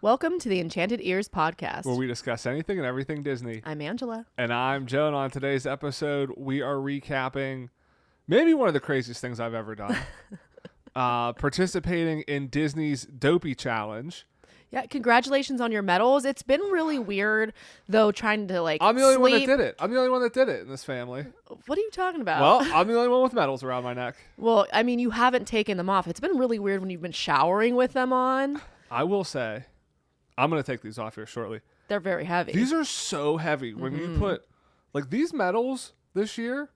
Welcome to the Enchanted Ears podcast, where we discuss anything and everything Disney. I'm Angela. And I'm Joe, and on today's episode, we are recapping maybe one of the craziest things I've ever done. Participating in Disney's Dopey Challenge. Yeah, congratulations on your medals. It's been really weird, though, trying to I'm the only one that did it. I'm the only one that did it in this family. What are you talking about? Well, I'm the only one with medals around my neck. Well, I mean, you haven't taken them off. It's been really weird when you've been showering with them on. I will say, I'm going to take these off here shortly. They're very heavy. These are so heavy. When you put, these medals this year,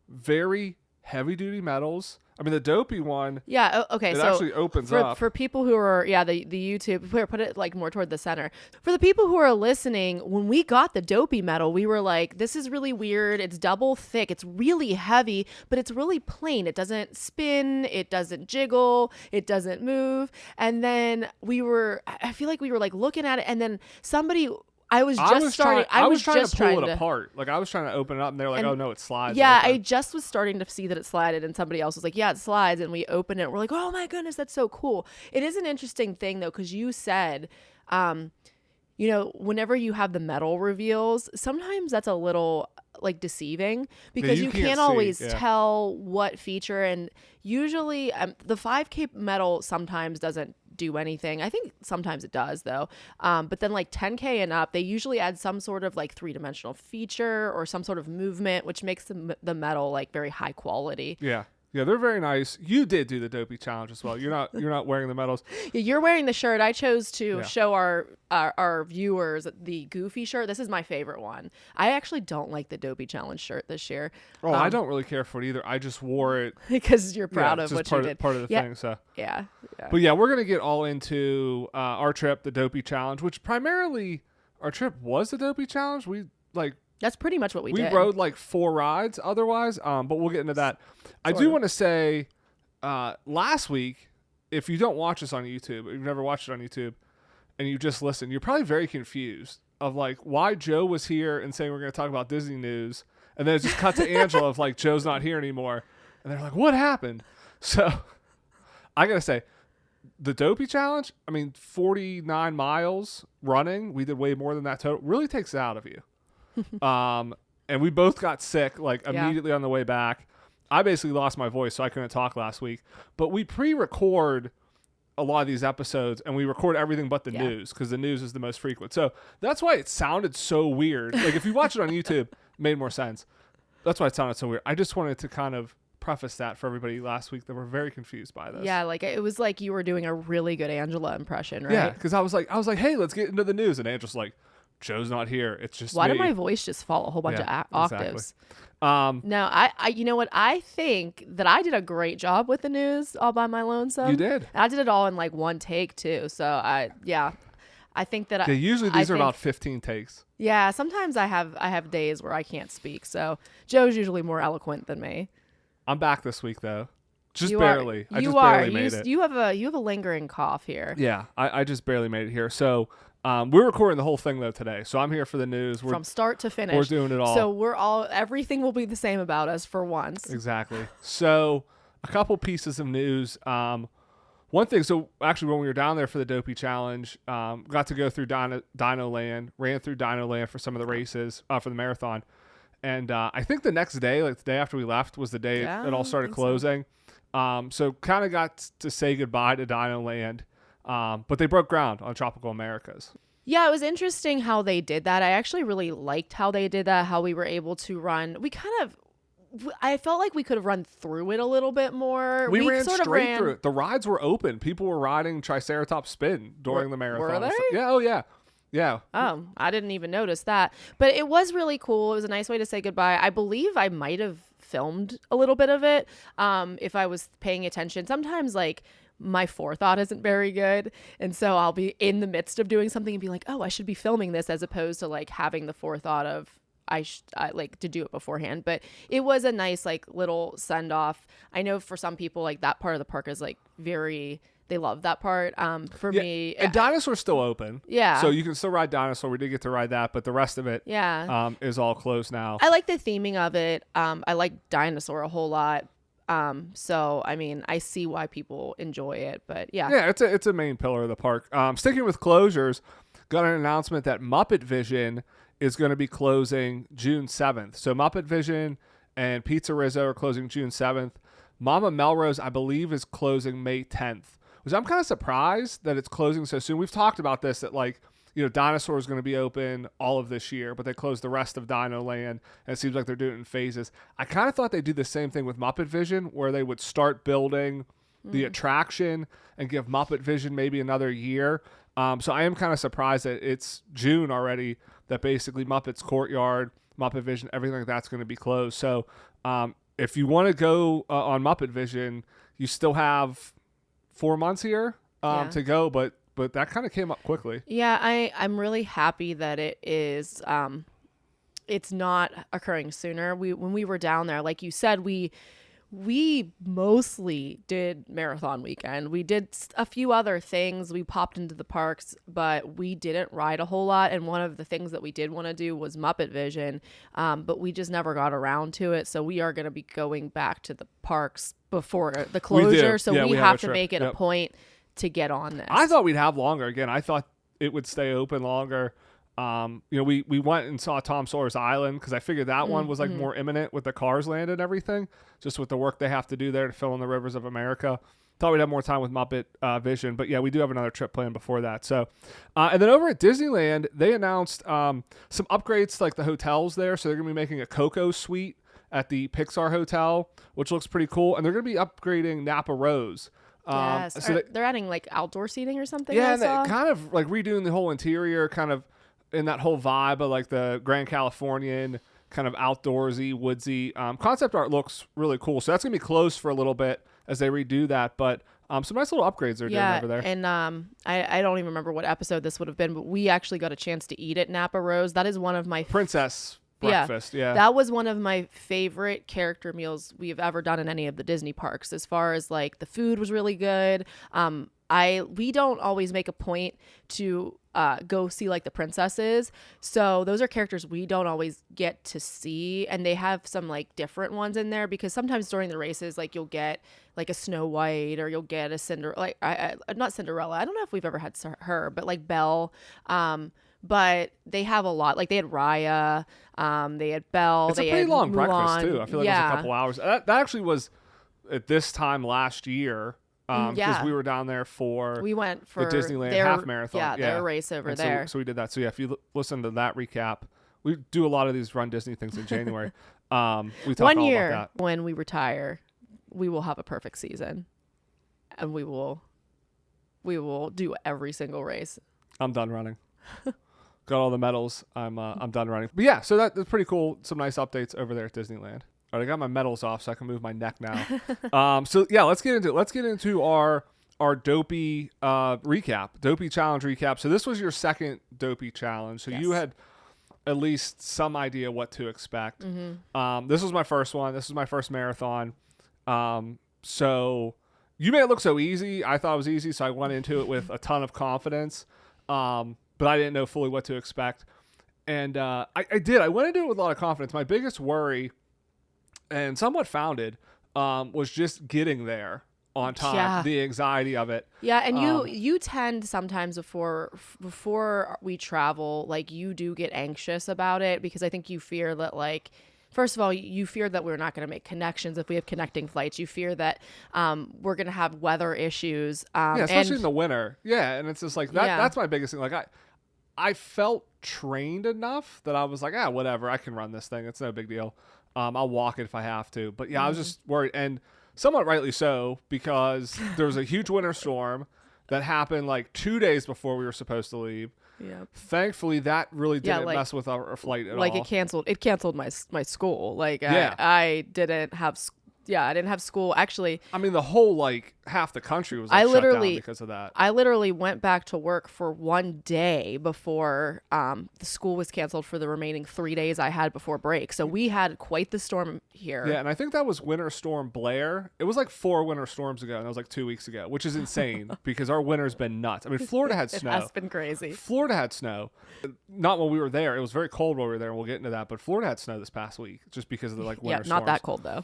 very heavy-duty medals. I mean, the Dopey one, yeah, okay. it So actually opens up. For people who are, the YouTube, put it more toward the center. For the people who are listening, when we got the Dopey medal, we were like, this is really weird. It's double thick. It's really heavy, but it's really plain. It doesn't spin. It doesn't jiggle. It doesn't move. And then I feel like we were like looking at it, and then somebody... I was trying to pull it apart. Like, I was trying to open it up, and they're like, oh, no, it slides. Yeah, I just was starting to see that it slided, and somebody else was like, yeah, it slides, and we opened it. We're like, oh, my goodness, that's so cool. It is an interesting thing, though, because you said, whenever you have the medal reveals, sometimes that's a little, deceiving because you can't always tell what feature, and usually the 5K medal sometimes doesn't do anything. I think sometimes it does though. But then 10K and up, they usually add some sort of three-dimensional feature or some sort of movement, which makes the medal very high quality. Yeah. Yeah, they're very nice. You did do the Dopey Challenge as well. You're not wearing the medals. Yeah, you're wearing the shirt. I chose to show our viewers the Goofy shirt. This is my favorite one. I actually don't like the Dopey Challenge shirt this year. Oh, I don't really care for it either. I just wore it because you're proud of what you did. Part of the thing. So yeah. But yeah, we're gonna get all into our trip, the Dopey Challenge, which primarily our trip was the Dopey Challenge. That's pretty much what we did. We rode 4 rides otherwise, but we'll get into that. I do want to say, last week, if you don't watch us on YouTube, if you've never watched it on YouTube, and you just listen, you're probably very confused of why Joe was here and saying we're going to talk about Disney news, and then it just cut to Angela of Joe's not here anymore, and they're like, what happened? So I got to say, the Dopey Challenge, 49 miles running, we did way more than that total, really takes it out of you. And we both got sick immediately on the way back. I basically lost my voice, so I couldn't talk last week. But we pre-record a lot of these episodes, and we record everything but the news because the news is the most frequent. So that's why it sounded so weird. If you watch it on YouTube, it made more sense. That's why it sounded so weird. I just wanted to kind of preface that for everybody last week that were very confused by this. Yeah, it was like you were doing a really good Angela impression, right? Yeah, because I was like, hey, let's get into the news, and Angela's like, Joe's not here. It's just why me. did my voice just fall a whole bunch of octaves? Exactly. No, I you know what? I think that I did a great job with the news all by my lonesome. You did. And I did it all in one take too. So I think that usually these are about 15 takes. Yeah, sometimes I have days where I can't speak. So Joe's usually more eloquent than me. I'm back this week though. Just you barely. Are, I just you barely are. made it. You have a lingering cough here. Yeah, I just barely made it here. So we're recording the whole thing though today. So I'm here for the news. From start to finish. We're doing it all. So everything will be the same about us for once. Exactly. So a couple pieces of news. One thing, so actually when we were down there for the Dopey Challenge, got to go through Dino Land, ran through Dino Land for some of the races, for the marathon. And I think the next day, the day after we left, was the day it all started closing. So kind of got to say goodbye to Dino Land. But they broke ground on Tropical Americas. Yeah, it was interesting how they did that. I actually really liked how they did that, how we were able to run. I felt like we could have run through it a little bit more. We ran straight through it. The rides were open. People were riding Triceratops Spin during the marathon. Were they? Yeah, oh yeah. Yeah. Oh, I didn't even notice that. But it was really cool. It was a nice way to say goodbye. I believe I might have filmed a little bit of it if I was paying attention. Sometimes my forethought isn't very good, and so I'll be in the midst of doing something and be like, oh, I should be filming this, as opposed to having the forethought of I like to do it beforehand. But it was a nice little send off. I know for some people that part of the park is very, they love that part. For me, and Dinosaur's still open. Yeah, so you can still ride Dinosaur. We did get to ride that, but the rest of it is all closed now. I like the theming of it. I like Dinosaur a whole lot. So I mean, I see why people enjoy it, but Yeah, it's a main pillar of the park. Sticking with closures, got an announcement that Muppet Vision is going to be closing June 7th. So Muppet Vision and Pizza Rizzo are closing June 7th. Mama Melrose, I believe, is closing May 10th. Which I'm kind of surprised that it's closing so soon. We've talked about this, that like, you know, Dinosaur is going to be open all of this year, but they closed the rest of Dino Land, and it seems like they're doing it in phases. I kind of thought they'd do the same thing with Muppet Vision, where they would start building the attraction and give Muppet Vision maybe another year. So I am kind of surprised that it's June already, that basically Muppet's Courtyard, Muppet Vision, everything like that's going to be closed. So if you want to go on Muppet Vision, you still have 4 months here to go, but that kind of came up quickly. Yeah, I'm really happy that it is it's not occurring sooner. When we were down there, like you said, we mostly did Marathon Weekend. We did a few other things. We popped into the parks, but we didn't ride a whole lot. And one of the things that we did want to do was Muppet Vision, but we just never got around to it. So we are going to be going back to the parks before the closure. So we have to make it a point to get on this. I thought we'd have longer. Again, I thought it would stay open longer. You know, we went and saw Tom Sawyer's Island because I figured that one was like more imminent with the Cars Land and everything, just with the work they have to do there to fill in the rivers of America. Thought we'd have more time with Muppet Vision, but yeah, we do have another trip planned before that. So, and then over at Disneyland, they announced some upgrades to like the hotels there. So they're gonna be making a Coco Suite at the Pixar Hotel, which looks pretty cool, and they're gonna be upgrading Napa Rose. Yes, so they're adding like outdoor seating or something. Yeah, and they kind of like redoing the whole interior, kind of in that whole vibe of like the Grand Californian kind of outdoorsy, woodsy. Concept art looks really cool. So that's going to be closed for a little bit as they redo that. But some nice little upgrades they're doing over there. And I don't even remember what episode this would have been, but we actually got a chance to eat at Napa Rose. That is one of my Princess breakfast. Yeah. That was one of my favorite character meals we have ever done in any of the Disney parks. As far as like the food was really good. We don't always make a point to go see like the princesses, so those are characters we don't always get to see, and they have some like different ones in there because sometimes during the races like you'll get like a Snow White or you'll get a Cinderella, like not Cinderella, I don't know if we've ever had her, but like Belle. But they have a lot. Like they had Raya, they had Belle. It's they a pretty long Mulan. breakfast too. I feel like it was a couple hours. That actually was at this time last year. Because we were down there we went for the Disneyland half marathon. Yeah, their race over there. So we did that. So yeah, if you listen to that recap, we do a lot of these Run Disney things in January. We talk One all year about that. when we retire, we will have a perfect season, and we will do every single race. I'm done running. Got all the medals. I'm done running. But yeah, so that's pretty cool. Some nice updates over there at Disneyland. All right, I got my medals off, so I can move my neck now. So yeah, let's get into it. Let's get into our Dopey recap, Dopey challenge recap. So this was your second Dopey challenge. So you had at least some idea what to expect. This was my first one. This was my first marathon. So you made it look so easy. I thought it was easy, so I went into it with a ton of confidence. But I didn't know fully what to expect. And I did. I went into it with a lot of confidence. My biggest worry, and somewhat founded, was just getting there on time, the anxiety of it. Yeah, and you tend sometimes before we travel, like you do get anxious about it because I think you fear that like, first of all, you fear that we're not going to make connections if we have connecting flights. You fear that we're going to have weather issues. Especially in the winter. Yeah, and it's just like that. That's my biggest thing. Like I felt trained enough that I was like, whatever, I can run this thing. It's no big deal. I'll walk it if I have to. But yeah, I was just worried, and somewhat rightly so, because there was a huge winter storm that happened like 2 days before we were supposed to leave. Yeah. Thankfully, that really didn't mess with our flight at all. Like it canceled my school. Like I didn't have school. Actually, I mean, the whole like half the country was like shut down because of that. I literally went back to work for one day before the school was canceled for the remaining 3 days I had before break. So we had quite the storm here. Yeah, and I think that was Winter Storm Blair. It was like 4 winter storms ago, and that was like 2 weeks ago, which is insane because our winter's been nuts. I mean, Florida had snow. It has been crazy. Florida had snow. Not when we were there. It was very cold while we were there, and we'll get into that. But Florida had snow this past week just because of the like winter storms. Yeah, not that cold though.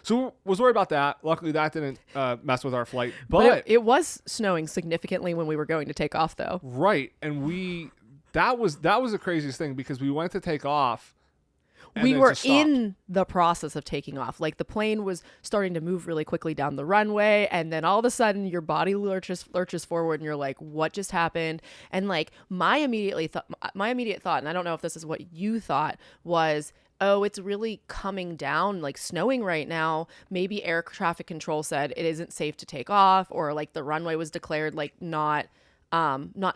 So was worried about that. Luckily, that didn't mess with our flight. But it was snowing significantly when we were going to take off, though. Right, and that was the craziest thing because we went to take off. We were in the process of taking off. Like the plane was starting to move really quickly down the runway, and then all of a sudden your body lurches forward, and you're like, "What just happened?" And like my immediate thought, and I don't know if this is what you thought, was, oh, it's really coming down, like snowing right now. Maybe air traffic control said it isn't safe to take off, or like the runway was declared like not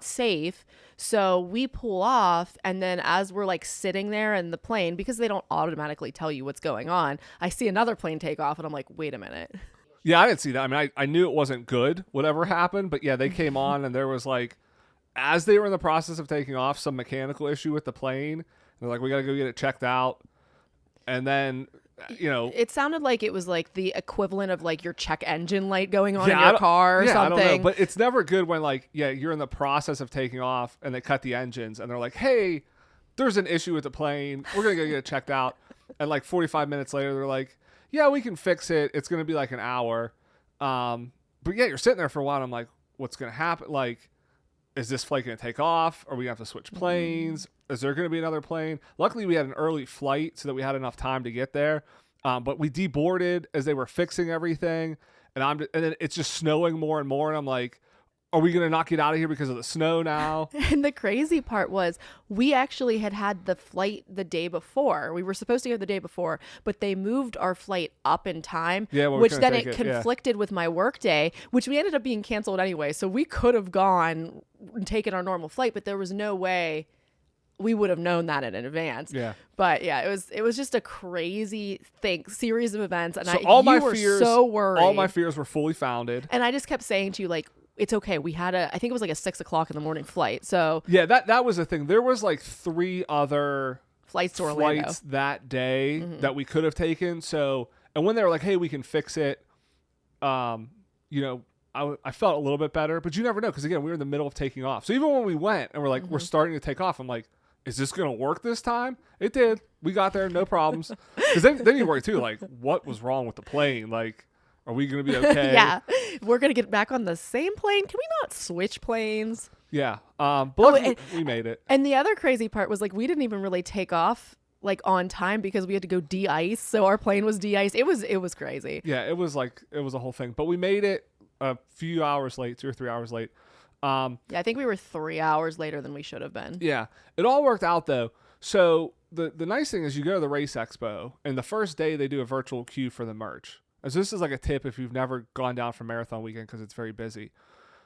safe. So we pull off, and then as we're like sitting there in the plane, because they don't automatically tell you what's going on, I see another plane take off, and I'm like, wait a minute. Yeah, I didn't see that. I mean, I knew it wasn't good, whatever happened, but yeah, they came on, and there was like, as they were in the process of taking off, some mechanical issue with the plane. They're like, we got to go get it checked out. And then, you know, it sounded like it was like the equivalent of like your check engine light going on in your car or something. I don't know, but it's never good when like, you're in the process of taking off and they cut the engines and they're like, hey, there's an issue with the plane. We're going to go get it checked out. And like 45 minutes later, they're like, yeah, we can fix it. It's going to be like an hour. But yeah, you're sitting there for a while. And I'm like, what's going to happen? Like, is this flight going to take off? Are we going to have to switch planes? Is there going to be another plane? Luckily, we had an early flight so that we had enough time to get there. But we deboarded as they were fixing everything. And then it's just snowing more and more. And I'm like, are we going to not get out of here because of the snow now? And the crazy part was we actually had the flight the day before. We were supposed to go the day before, but they moved our flight up in time, which then it conflicted with my work day, which we ended up being canceled anyway. So we could have gone and taken our normal flight, but there was no way we would have known that in advance. Yeah. But yeah, it was just a crazy series of events. And so you were so worried. All my fears were fully founded. And I just kept saying to you, like, it's okay. We had I think it was like a 6 o'clock in the morning flight. So yeah, that was the thing. There was like 3 other flights that day that we could have taken. So, and when they were like, hey, we can fix it, you know, I felt a little bit better, but you never know. Cause again, we were in the middle of taking off. So even when we went and we're like, we're starting to take off, I'm like, is this going to work this time? It did. We got there. No problems. Cause then you worry too. Like what was wrong with the plane? Like, are we going to be okay? Yeah. We're going to get back on the same plane. Can we not switch planes? Yeah. But we made it. And the other crazy part was like, we didn't even really take off like on time because we had to go de-ice. So our plane was de-iced. It was crazy. Yeah. It was a whole thing, but we made it a few hours late, 2 or 3 hours late. Yeah. I think we were 3 hours later than we should have been. Yeah. It all worked out though. So the nice thing is you go to the race expo and the first day they do a virtual queue for the merch. So this is like a tip if you've never gone down for marathon weekend because it's very busy.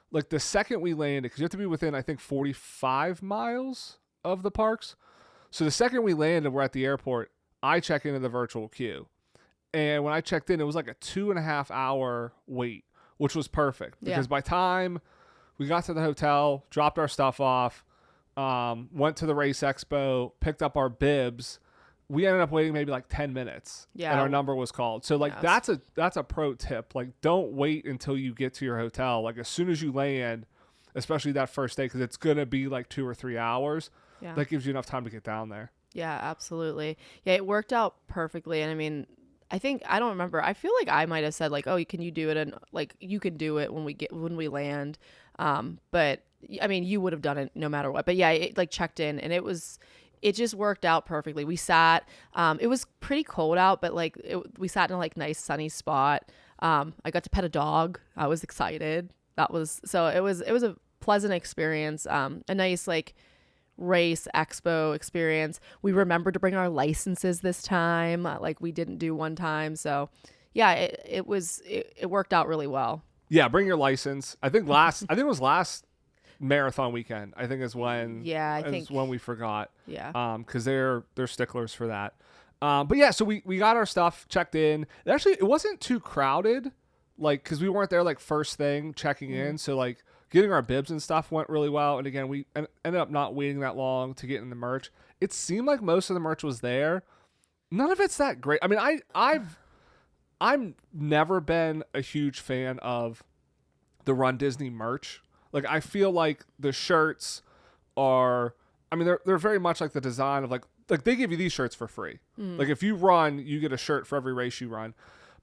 Like the second we landed, because you have to be within, I think, 45 miles of the parks. So the second we landed, we're at the airport, I check into the virtual queue. And when I checked in, it was like a 2.5 hour wait, which was perfect. Because by time we got to the hotel, dropped our stuff off, went to the race expo, picked up our bibs, we ended up waiting maybe like 10 minutes and our number was called. So like that's a pro tip. Like don't wait until you get to your hotel. Like as soon as you land, especially that first day, because it's going to be like 2 or 3 hours. Yeah. That gives you enough time to get down there. Yeah, absolutely. Yeah, it worked out perfectly. And I mean, I don't remember. I feel like I might have said like, oh, can you do it? And like, you can do it when we land. But I mean, you would have done it no matter what. But yeah, it like checked in and it just worked out perfectly. We sat, it was pretty cold out, but like we sat in a like nice sunny spot. I got to pet a dog. I was excited. It was a pleasant experience. A nice like race expo experience. We remembered to bring our licenses this time. Like we didn't do one time. So yeah, it worked out really well. Yeah. Bring your license. I think it was last marathon weekend, I think is when we forgot. Yeah. Because they're sticklers for that. But yeah, so we got our stuff checked in. It wasn't too crowded like, because we weren't there like first thing checking in, so like getting our bibs and stuff went really well. And again, we ended up not waiting that long to get in the merch. It seemed like most of the merch was there. None of it's that great. I mean, I've never been a huge fan of the RunDisney merch. Like, I feel like the shirts are, I mean, they're very much like the design of like they give you these shirts for free. Like, if you run, you get a shirt for every race you run.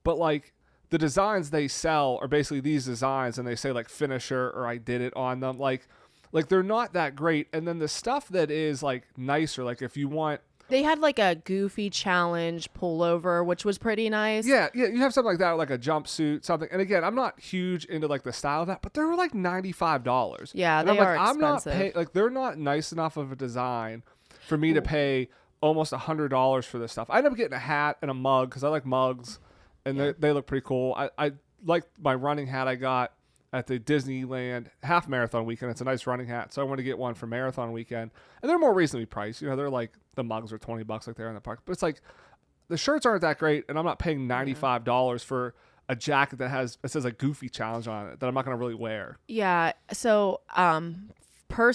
But like the designs they sell are basically these designs, and they say like finisher or I did it on them. Like they're not that great. And then the stuff that is like nicer, like if you want, they had like a Goofy challenge pullover, which was pretty nice. Yeah, you have something like that, like a jumpsuit, something. And again, I'm not huge into like the style of that, but they were like $95. Yeah, and they I'm like, are I'm not expensive. paying, like they're not nice enough of a design for me to pay almost $100 for this stuff. I ended up getting a hat and a mug because I like mugs, and they look pretty cool. I like my running hat I got at the Disneyland half marathon weekend. It's a nice running hat, so I want to get one for marathon weekend. And they're more reasonably priced. You know, they're like, the mugs are $20 like they're in the park. But it's like, the shirts aren't that great, and I'm not paying $95 for a jacket that says a Goofy challenge on it that I'm not going to really wear. Yeah. So,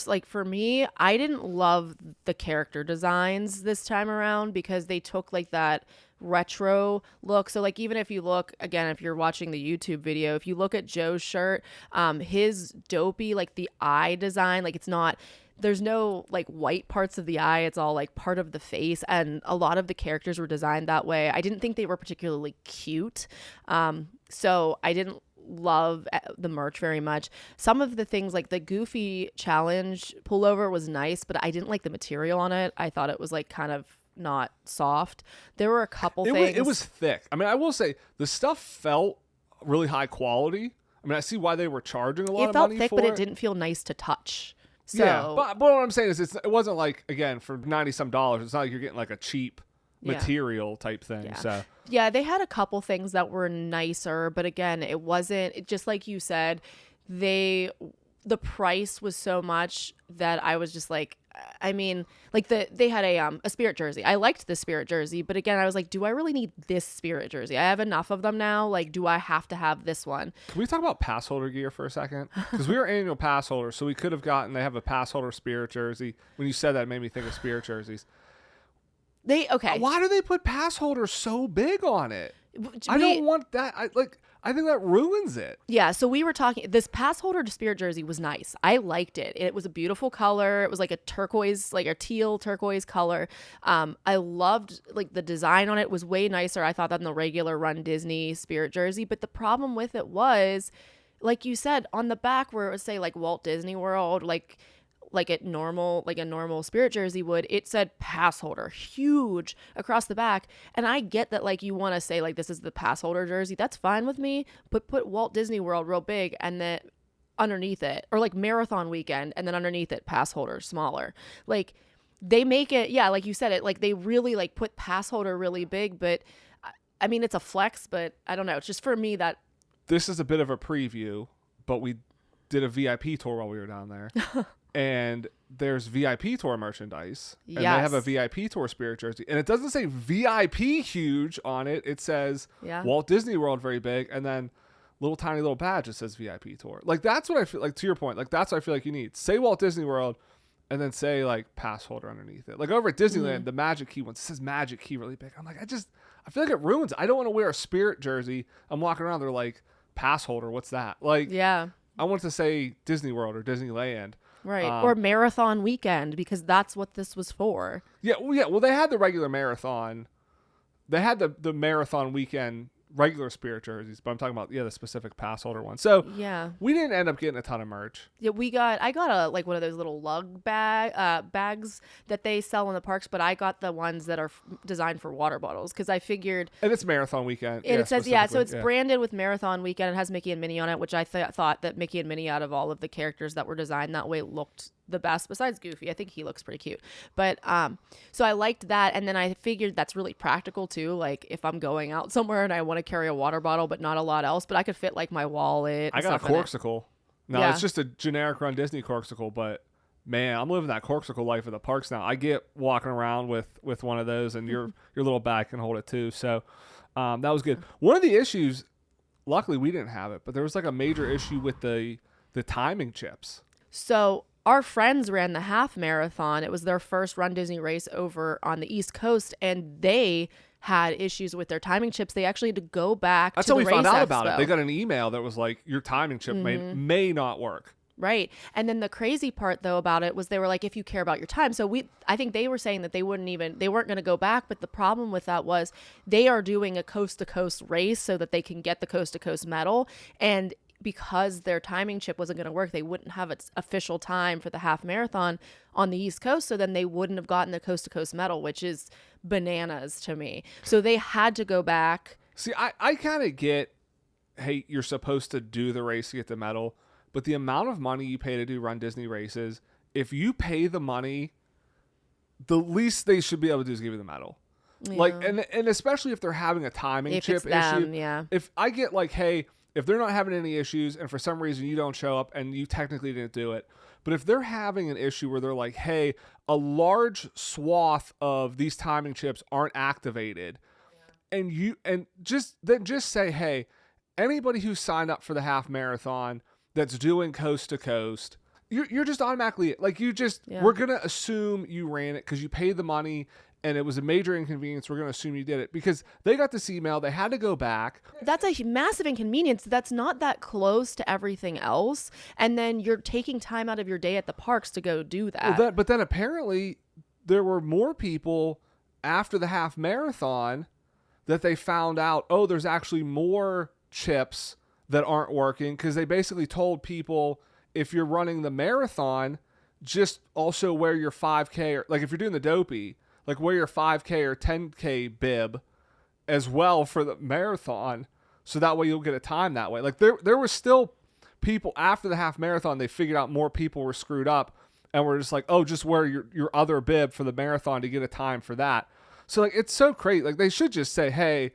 like for me, I didn't love the character designs this time around because they took like that retro look. So like, even if you look again, if you're watching the YouTube video, if you look at Joe's shirt, his Dopey, like the eye design, like there's no like white parts of the eye. It's all like part of the face. And a lot of the characters were designed that way. I didn't think they were particularly cute. So I didn't love the merch very much. Some of the things like the Goofy challenge pullover was nice, but I didn't like the material on it. I thought it was like kind of not soft. There were a couple things. It was thick. I mean, I will say the stuff felt really high quality. I mean, I see why they were charging a lot of money for it. It felt thick, but it didn't feel nice to touch. So, yeah, but what I'm saying is it wasn't like, again, for $90-some, it's not like you're getting like a cheap material type thing. Yeah. So yeah, they had a couple things that were nicer, but again, just like you said, the price was so much that I was just like, I mean, like they had a Spirit jersey. I liked the Spirit jersey, but again, I was like, do I really need this Spirit jersey? I have enough of them now. Like, do I have to have this one? Can we talk about pass holder gear for a second? Because we were annual pass holders, so we could have they have a pass holder Spirit jersey. When you said that, it made me think of Spirit jerseys. Why do they put pass holders so big on it? I don't want that. I think that ruins it. Yeah, so we were talking, this pass holder Spirit jersey was nice. I liked it. It was a beautiful color. It was like a turquoise, like a teal turquoise color. I loved like the design on it was way nicer, I thought, than the regular RunDisney Spirit jersey. But the problem with it was, like you said, on the back where it would say like Walt Disney World, like a normal Spirit jersey would, it said pass holder huge across the back. And I get that, like, you want to say like this is the pass holder jersey, that's fine with me, but put Walt Disney World real big and then underneath it, or like marathon weekend and then underneath it pass holder smaller. Like, they make it, yeah, like you said, it like they really like put pass holder really big. But I mean, it's a flex, but I don't know, it's just for me that this is a bit of a preview, but we did a VIP tour while we were down there. And there's VIP tour merchandise. And they have a VIP tour Spirit jersey. And it doesn't say VIP huge on it. It says Walt Disney World very big. And then tiny little badge that says VIP tour. Like, that's what I feel like, to your point. Like, that's what I feel like you need. Say Walt Disney World and then say like pass holder underneath it. Like over at Disneyland, the Magic Key one says Magic Key really big. I'm like, I feel like it ruins it. I don't want to wear a Spirit jersey. I'm walking around, they're like, pass holder, what's that? Like, I want to say Disney World or Disneyland. Right. Or marathon weekend, because that's what this was for. Yeah. Well, they had the regular marathon. They had the marathon weekend regular Spirit jerseys, but I'm talking about the specific pass holder one. So we didn't end up getting a ton of merch. Yeah, I got one of those little lug bags that they sell in the parks, but I got the ones that are designed for water bottles because I figured. And it's marathon weekend. And it says so it's branded with marathon weekend. It has Mickey and Minnie on it, which I thought that Mickey and Minnie, out of all of the characters that were designed that way, looked the best besides Goofy. I think he looks pretty cute. But so I liked that, and then I figured that's really practical too. Like, if I'm going out somewhere and I want to carry a water bottle but not a lot else, but I could fit like my wallet. I got a corksicle. No, it's just a generic RunDisney corksicle, but man, I'm living that corksicle life at the parks now. I get walking around with one of those, and your little bag can hold it too. So that was good. One of the issues luckily we didn't have it, but there was like a major issue with the timing chips. So our friends ran the half marathon. It was their first Run Disney race over on the East Coast, and they had issues with their timing chips. They actually had to go back That's to how the we race found out expo. about it. They got an email that was like, your timing chip may not work. Right. And then the crazy part though about it was they were like, if you care about your time. So I think they were saying that they weren't going to go back. But the problem with that was they are doing a coast to coast race so that they can get the coast to coast medal. And because their timing chip wasn't going to work, they wouldn't have its official time for the half marathon on the East Coast. So then they wouldn't have gotten the coast to coast medal, which is bananas to me. So they had to go back. See, I kind of get, hey, you're supposed to do the race to get the medal. But the amount of money you pay to do Run Disney races, if you pay the money, the least they should be able to do is give you the medal. Yeah. Like, and especially if they're having a timing chip issue. Yeah. If I get like, hey, if they're not having any issues and for some reason you don't show up and you technically didn't do it, but if they're having an issue where they're like, hey, a large swath of these timing chips aren't activated, and just say, hey, anybody who signed up for the half marathon that's doing coast to coast, you're just automatically like, we're going to assume you ran it because you paid the money and it was a major inconvenience. We're going to assume you did it because they got this email. They had to go back. That's a massive inconvenience. That's not that close to everything else. And then you're taking time out of your day at the parks to go do that. Well, but then apparently there were more people after the half marathon that they found out, oh, there's actually more chips that aren't working, because they basically told people, if you're running the marathon, just also wear your 5K, or like if you're doing the Dopey, like wear your 5K or 10K bib as well for the marathon, so that way you'll get a time that way. Like there was still people after the half marathon, they figured out more people were screwed up and were just like, oh, just wear your other bib for the marathon to get a time for that. So like, it's so crazy. Like they should just say, hey,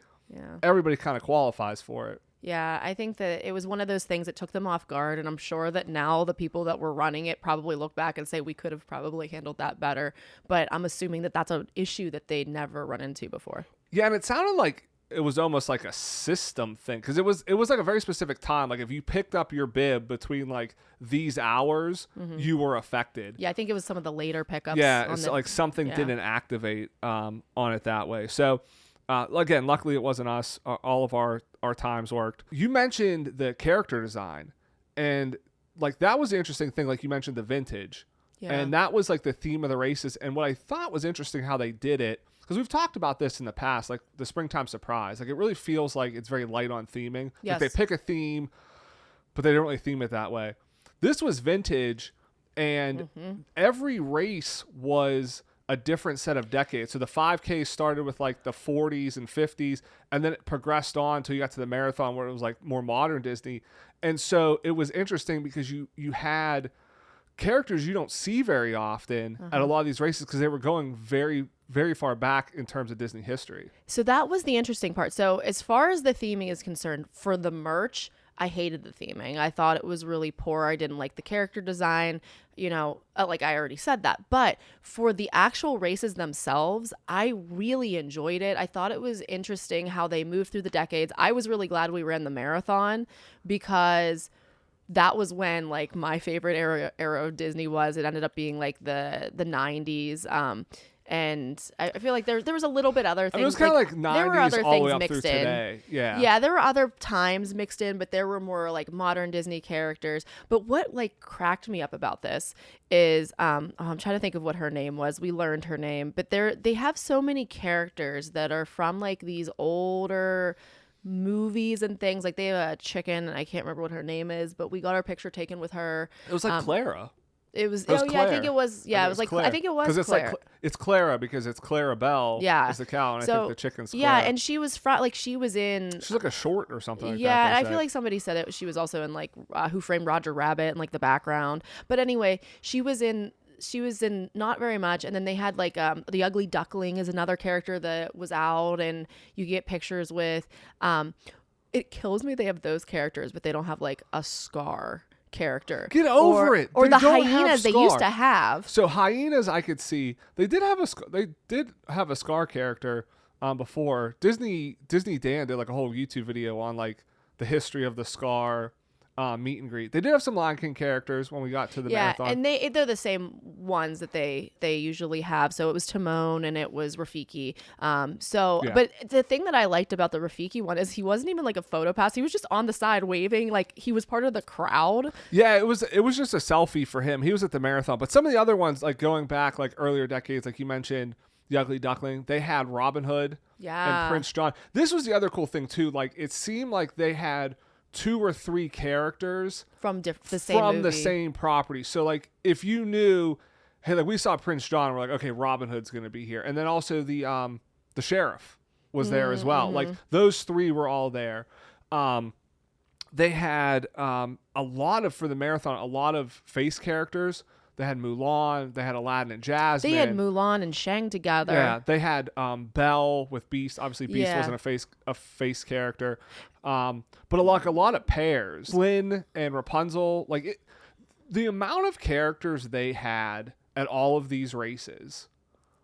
everybody kind of qualifies for it. Yeah, I think that it was one of those things that took them off guard, and I'm sure that now the people that were running it probably look back and say we could have probably handled that better, but I'm assuming that that's an issue that they'd never run into before. Yeah, and it sounded like it was almost like a system thing, because it was like a very specific time. Like if you picked up your bib between like these hours, you were affected. Yeah, I think it was some of the later pickups. Yeah, it's like something didn't activate on it that way. So again, luckily it wasn't us. All of our times worked. You mentioned the character design, and like that was the interesting thing. Like you mentioned the vintage, and that was like the theme of the races. And what I thought was interesting how they did it, because we've talked about this in the past, like the springtime surprise. Like it really feels like it's very light on theming. Yes. Like they pick a theme, but they don't really theme it that way. This was vintage, and every race was a different set of decades. So the 5K started with like the 40s and 50s, and then it progressed on until you got to the marathon where it was like more modern Disney. And so it was interesting because you had characters you don't see very often at a lot of these races, because they were going very, very far back in terms of Disney history. So that was the interesting part. So as far as the theming is concerned, for the merch, I hated the theming. I thought it was really poor. I didn't like the character design, like I already said that. But for the actual races themselves, I really enjoyed it. I thought it was interesting how they moved through the decades. I was really glad we ran the marathon, because that was when like my favorite era of Disney was. It ended up being like the 90s. And I feel like there was a little bit other things. I mean, it was kind of like 90s there were other all the way things up mixed through in. Today. Yeah. Yeah, there were other times mixed in, but there were more like modern Disney characters. But what like cracked me up about this is I'm trying to think of what her name was. We learned her name, but they have so many characters that are from like these older movies and things. Like they have a chicken, and I can't remember what her name is, but we got our picture taken with her. It was like Clara. It was Claire. yeah, I think it was. Yeah, it was like Claire. I think it was Claire. It's like it's Clara because it's Clara Bell. Yeah, is the cow, and so, I think the chicken's Claire. Yeah, and she was she was in. She's like a short or something. Like yeah, that, and I feel like somebody said it. She was also in like Who Framed Roger Rabbit and like the background. But anyway, she was in not very much, and then they had like the Ugly Duckling is another character that was out, and you get pictures with. It kills me they have those characters, but they don't have like a Scar character. Get over it. Or they the hyenas they used to have. So hyenas, I could see they did have a Scar character before. Disney Dan did like a whole YouTube video on like the history of the Scar meet and greet. They did have some Lion King characters when we got to the marathon. And they're the same ones that they usually have. So it was Timon and it was Rafiki. But the thing that I liked about the Rafiki one is he wasn't even like a photo pass. He was just on the side waving, like he was part of the crowd. Yeah, it was just a selfie for him. He was at the marathon. But some of the other ones, like going back like earlier decades, like you mentioned, the Ugly Duckling, they had Robin Hood and Prince John. This was the other cool thing too. Like it seemed like they had 2 or 3 characters from the same property. So like if you knew, hey, like we saw Prince John, we're like, okay, Robin Hood's going to be here. And then also the sheriff was there as well. Like those 3 were all there. They had a lot of, for the marathon, a lot of face characters. They had Mulan. They had Aladdin and Jasmine. They had Mulan and Shang together. Yeah, they had Belle with Beast. Obviously, Beast wasn't a face character, but a lot of pairs. Flynn and Rapunzel. Like the amount of characters they had at all of these races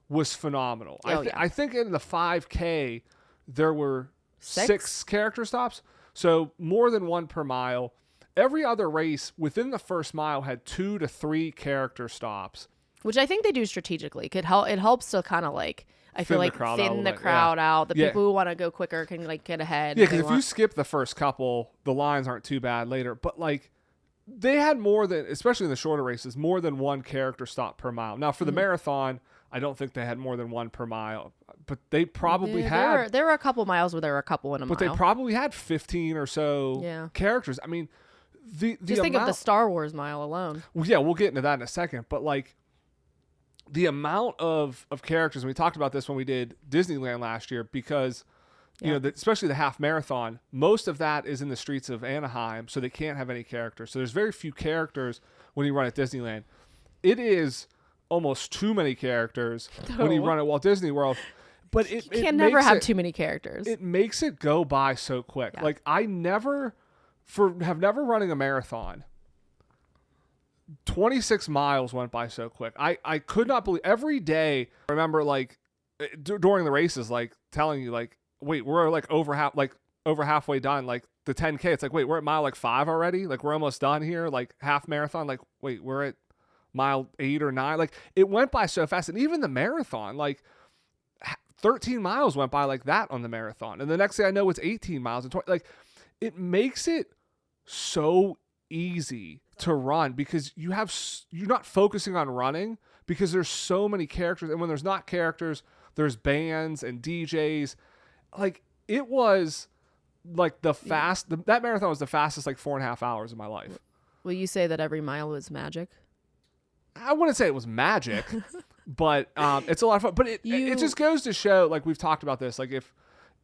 was phenomenal. I think in the 5K there were 6 character stops, so more than 1 per mile. Every other race within the first mile had 2 to 3 character stops, which I think they do strategically. It helps to kind of like thin the crowd out. The people who want to go quicker can like get ahead. Yeah, because if you skip the first couple, the lines aren't too bad later. But like they had more than, especially in the shorter races, more than 1 character stop per mile. Now for the marathon, I don't think they had more than 1 per mile, but they probably had. There were a couple miles where there were a couple in a mile. But they probably had 15 or so characters. I mean. Just think of the Star Wars mile alone. Well, yeah, we'll get into that in a second. But like the amount of characters, and we talked about this when we did Disneyland last year, because you know, especially the half marathon, most of that is in the streets of Anaheim, so they can't have any characters. So there's very few characters when you run at Disneyland. It is almost too many characters when you run at Walt Disney World. But you can never have too many characters. It makes it go by so quick. Like I have never running a marathon. 26 miles went by so quick. I could not believe every day. I remember like during the races, like telling you like, wait, we're like over halfway done. Like the 10K, it's like, wait, we're at mile like 5 already. Like we're almost done here. Like half marathon. Like, wait, we're at mile 8 or 9. Like it went by so fast. And even the marathon, like 13 miles went by like that on the marathon. And the next thing I know, it's 18 miles and 20. Like it makes it so easy to run because you're not focusing on running because there's so many characters. And when there's not characters, there's bands and DJs. Like it was like that marathon was the fastest like 4.5 hours of my life. Will you say that every mile was magic? I wouldn't say it was magic, but it's a lot of fun. But it just goes to show, like we've talked about this, like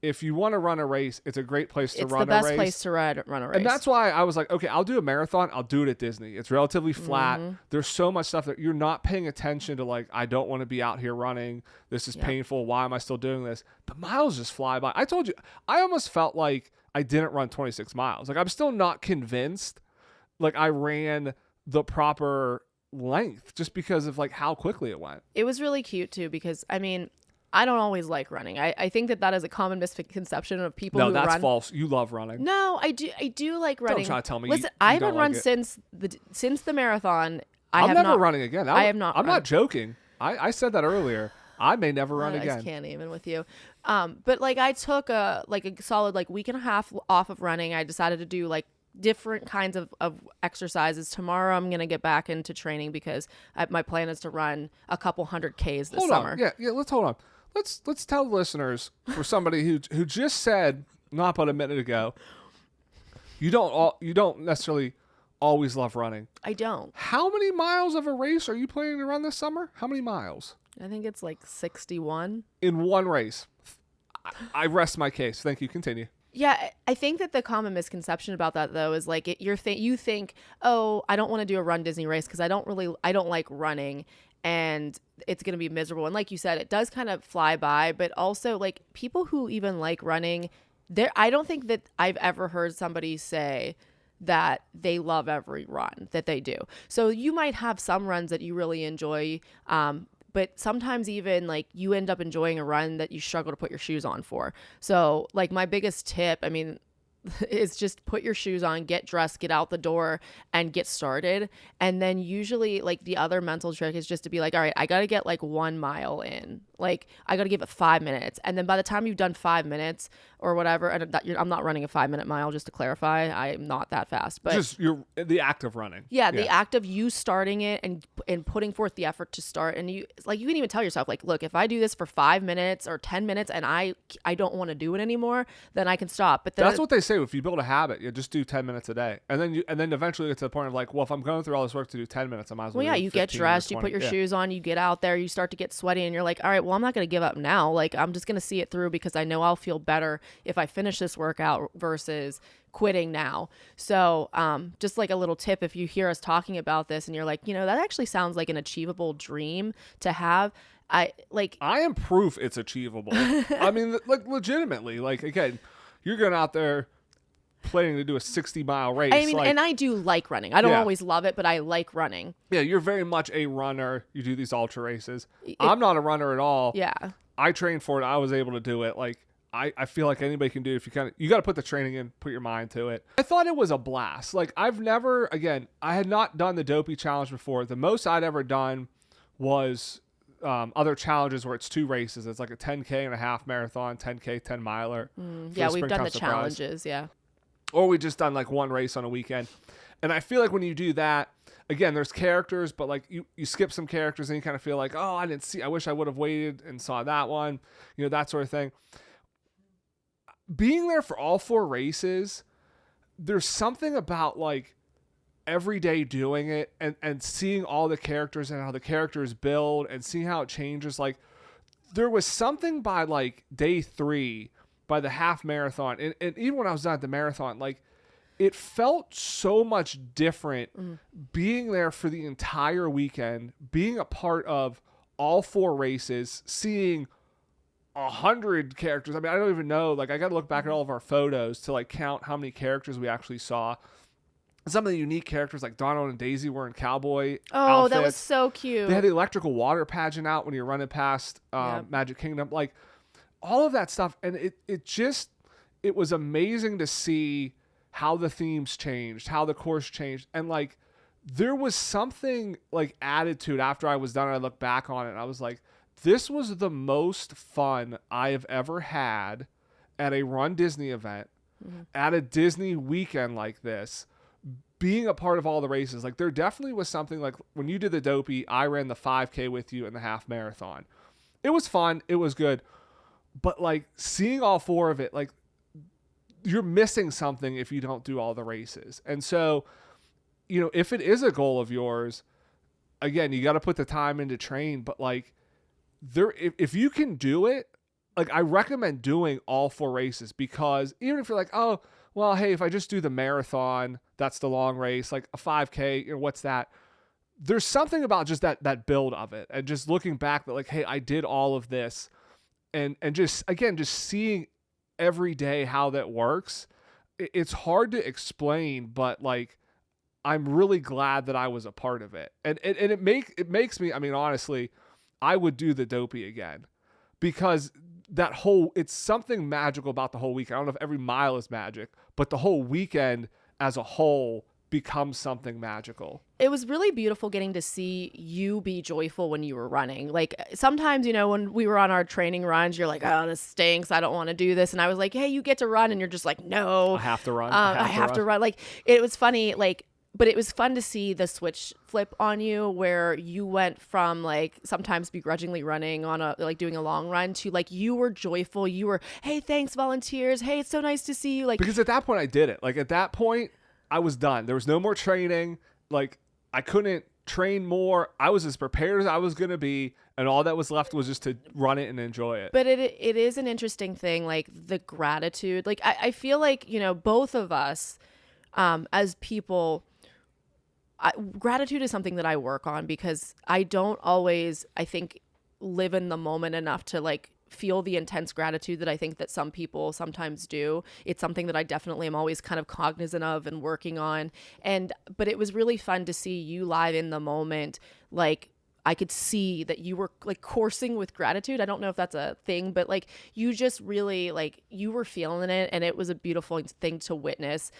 if you want to run a race, it's a great place to run a race. It's the best place to run a race. And that's why I was like, okay, I'll do a marathon. I'll do it at Disney. It's relatively flat. There's so much stuff that you're not paying attention to. Like, I don't want to be out here running. This is painful. Why am I still doing this? The miles just fly by. I told you, I almost felt like I didn't run 26 miles. Like, I'm still not convinced like I ran the proper length just because of like how quickly it went. It was really cute too because I mean I don't always like running. I think that is a common misconception of people who run. No, that's false. You love running. No, I do like running. Don't try to tell me. Listen, I haven't run since the marathon. I'm never running again. I have not. I'm not joking. I said that earlier. I may never run again. I can't even with you. But like I took a solid like week and a half off of running. I decided to do like different kinds of exercises. Tomorrow I'm gonna get back into training because my plan is to run a couple 100Ks this summer. Yeah. Let's hold on. Let's tell the listeners, for somebody who just said not but a minute ago, you don't necessarily always love running. I don't. How many miles of a race are you planning to run this summer? How many miles? I think it's like 61 in one race. I rest my case. Thank you. Continue. Yeah, I think that the common misconception about that though is like you think, oh, I don't want to do a RunDisney race because I don't like running and it's going to be miserable. And like you said, it does kind of fly by, but also like people who even like running, I don't think that I've ever heard somebody say that they love every run that they do. So you might have some runs that you really enjoy, but sometimes even like you end up enjoying a run that you struggle to put your shoes on for. So like my biggest tip, I mean, is just put your shoes on, get dressed, get out the door, and get started. And then usually like the other mental trick is just to be like, all right, I got to get like 1 mile in. Like I got to give it 5 minutes. And then by the time you've done 5 minutes or whatever, and I'm not running a 5-minute mile, just to clarify, I'm not that fast, but just the act of running. Yeah, the act of you starting it and putting forth the effort to start. And you like, you can even tell yourself like, look, if I do this for 5 minutes or 10 minutes and I don't want to do it anymore, then I can stop. But that's what they say. If you build a habit, you just do 10 minutes a day, and then eventually get to the point of like, well, if I'm going through all this work to do 10 minutes, I might as well. Well, yeah, you get dressed, you put your shoes on, you get out there, you start to get sweaty, and you're like, all right, well, I'm not going to give up now. Like, I'm just going to see it through because I know I'll feel better if I finish this workout versus quitting now. So just like a little tip, if you hear us talking about this and you're like, that actually sounds like an achievable dream to have. I am proof it's achievable. I mean, like legitimately, like again, you're going out there planning to do a 60-mile race. I mean, and I do like running. I don't always love it, but I like running. Yeah, you're very much a runner. You do these ultra races. I'm not a runner at all. Yeah. I trained for it. I was able to do it. Like, I feel like anybody can do it if you got to put the training in, put your mind to it. I thought it was a blast. Like, I had not done the Dopey challenge before. The most I'd ever done was other challenges where it's 2 races. It's like a 10K and a half marathon, 10K, 10 miler. Yeah, we've done the challenges. Yeah. Or we just done like one race on a weekend. And I feel like when you do that, again, there's characters, but like you skip some characters and you kind of feel like, oh, I wish I would have waited and saw that one, that sort of thing. Being there for all 4 races, there's something about like every day doing it and seeing all the characters and how the characters build and seeing how it changes. Like there was something by like day 3 by the half marathon. And even when I was done at the marathon, like it felt so much different being there for the entire weekend, being a part of all 4 races, seeing 100 characters. I mean, I don't even know. Like, I got to look back at all of our photos to like count how many characters we actually saw. Some of the unique characters, like Donald and Daisy, were in cowboy outfits. That was so cute. They had the electrical water pageant out when you're running past Magic Kingdom. Like, all of that stuff. And it was amazing to see how the themes changed, how the course changed. And like, there was something like added to it after I was done. I looked back on it and I was like, this was the most fun I have ever had at a RunDisney event, at a Disney weekend like this, being a part of all the races. Like there definitely was something like when you did the Dopey, I ran the 5K with you and the half marathon. It was fun. It was good. But like seeing all 4 of it, like you're missing something if you don't do all the races. And so, if it is a goal of yours, again, you got to put the time in to train, but like if you can do it, like I recommend doing all 4 races, because even if you're like, oh, well, hey, if I just do the marathon, that's the long race, like a 5K, what's that? There's something about just that build of it. And just looking back that like, hey, I did all of this and just, again, just seeing every day how that works. It's hard to explain, but like, I'm really glad that I was a part of it. And it makes me, I mean, honestly, I would do the Dopey again, because it's something magical about the whole weekend. I don't know if every mile is magic, but the whole weekend as a whole becomes something magical. It was really beautiful getting to see you be joyful when you were running. Like sometimes, when we were on our training runs, you're like, oh, this stinks, I don't want to do this. And I was like, hey, you get to run. And you're just like, no, I have to run. I have to run. Like it was funny. Like, but it was fun to see the switch flip on you, where you went from like sometimes begrudgingly running on doing a long run to like you were joyful. You were, hey, thanks volunteers. Hey, it's so nice to see you. Like, because at that point I did it. Like at that point I was done. There was no more training. Like I couldn't train more. I was as prepared as I was going to be. And all that was left was just to run it and enjoy it. But it is an interesting thing. Like the gratitude, like I feel like, both of us as people, gratitude is something that I work on, because I don't always, I think, live in the moment enough to like feel the intense gratitude that I think that some people sometimes do. It's something that I definitely am always kind of cognizant of and working on. But it was really fun to see you live in the moment. Like I could see that you were like coursing with gratitude. I don't know if that's a thing, but like you just really like you were feeling it, and it was a beautiful thing to witness.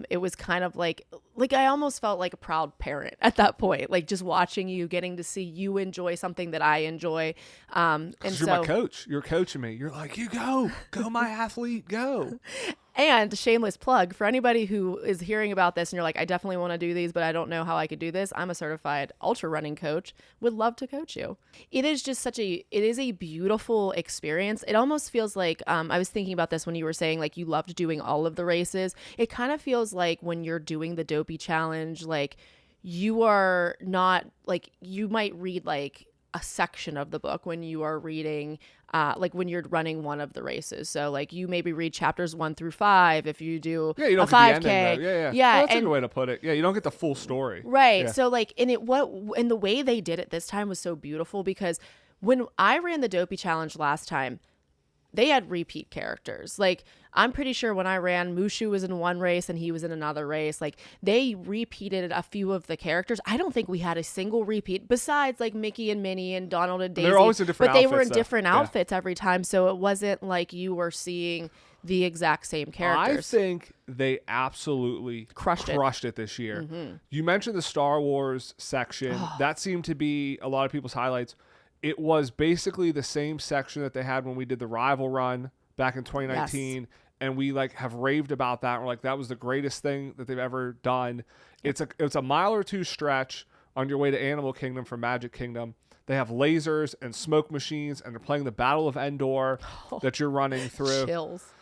It was kind of like I almost felt like a proud parent at that point, like just watching you, getting to see you enjoy something that I enjoy. And you're my coach. You're coaching me. You're like, you go, my athlete, go. And shameless plug for anybody who is hearing about this and you're like, I definitely want to do these, but I don't know how I could do this. I'm a certified ultra running coach. Would love to coach you. It is just it is a beautiful experience. It almost feels like, I was thinking about this when you were saying like you loved doing all of the races. It kind of feels like when you're doing the Dopey challenge, like you are not like, you might read like a section of the book when you are reading like when you're running one of the races. So like you maybe read chapters 1 through 5 if you do you don't a get 5K. the ending, though. Well, that's a good way to put it. Yeah, you don't get the full story. Right. Yeah. So like and the way they did it this time was so beautiful, because when I ran the Dopey challenge last time, they had repeat characters. Like I'm pretty sure when I ran, Mushu was in one race and he was in another race. Like they repeated a few of the characters. I don't think we had a single repeat besides like Mickey and Minnie and Donald and Daisy. They're always in different outfits. But they were in different outfits every time. So it wasn't like you were seeing the exact same characters. I think they absolutely crushed it this year. Mm-hmm. You mentioned the Star Wars section. That seemed to be a lot of people's highlights. It was basically the same section that they had when we did the rival run back in 2019. Yes. And we like have raved about that. We're like, that was the greatest thing that they've ever done. It's a mile or two stretch on your way to Animal Kingdom from Magic Kingdom. They have lasers and smoke machines, and they're playing the Battle of Endor that you're running through. Chills.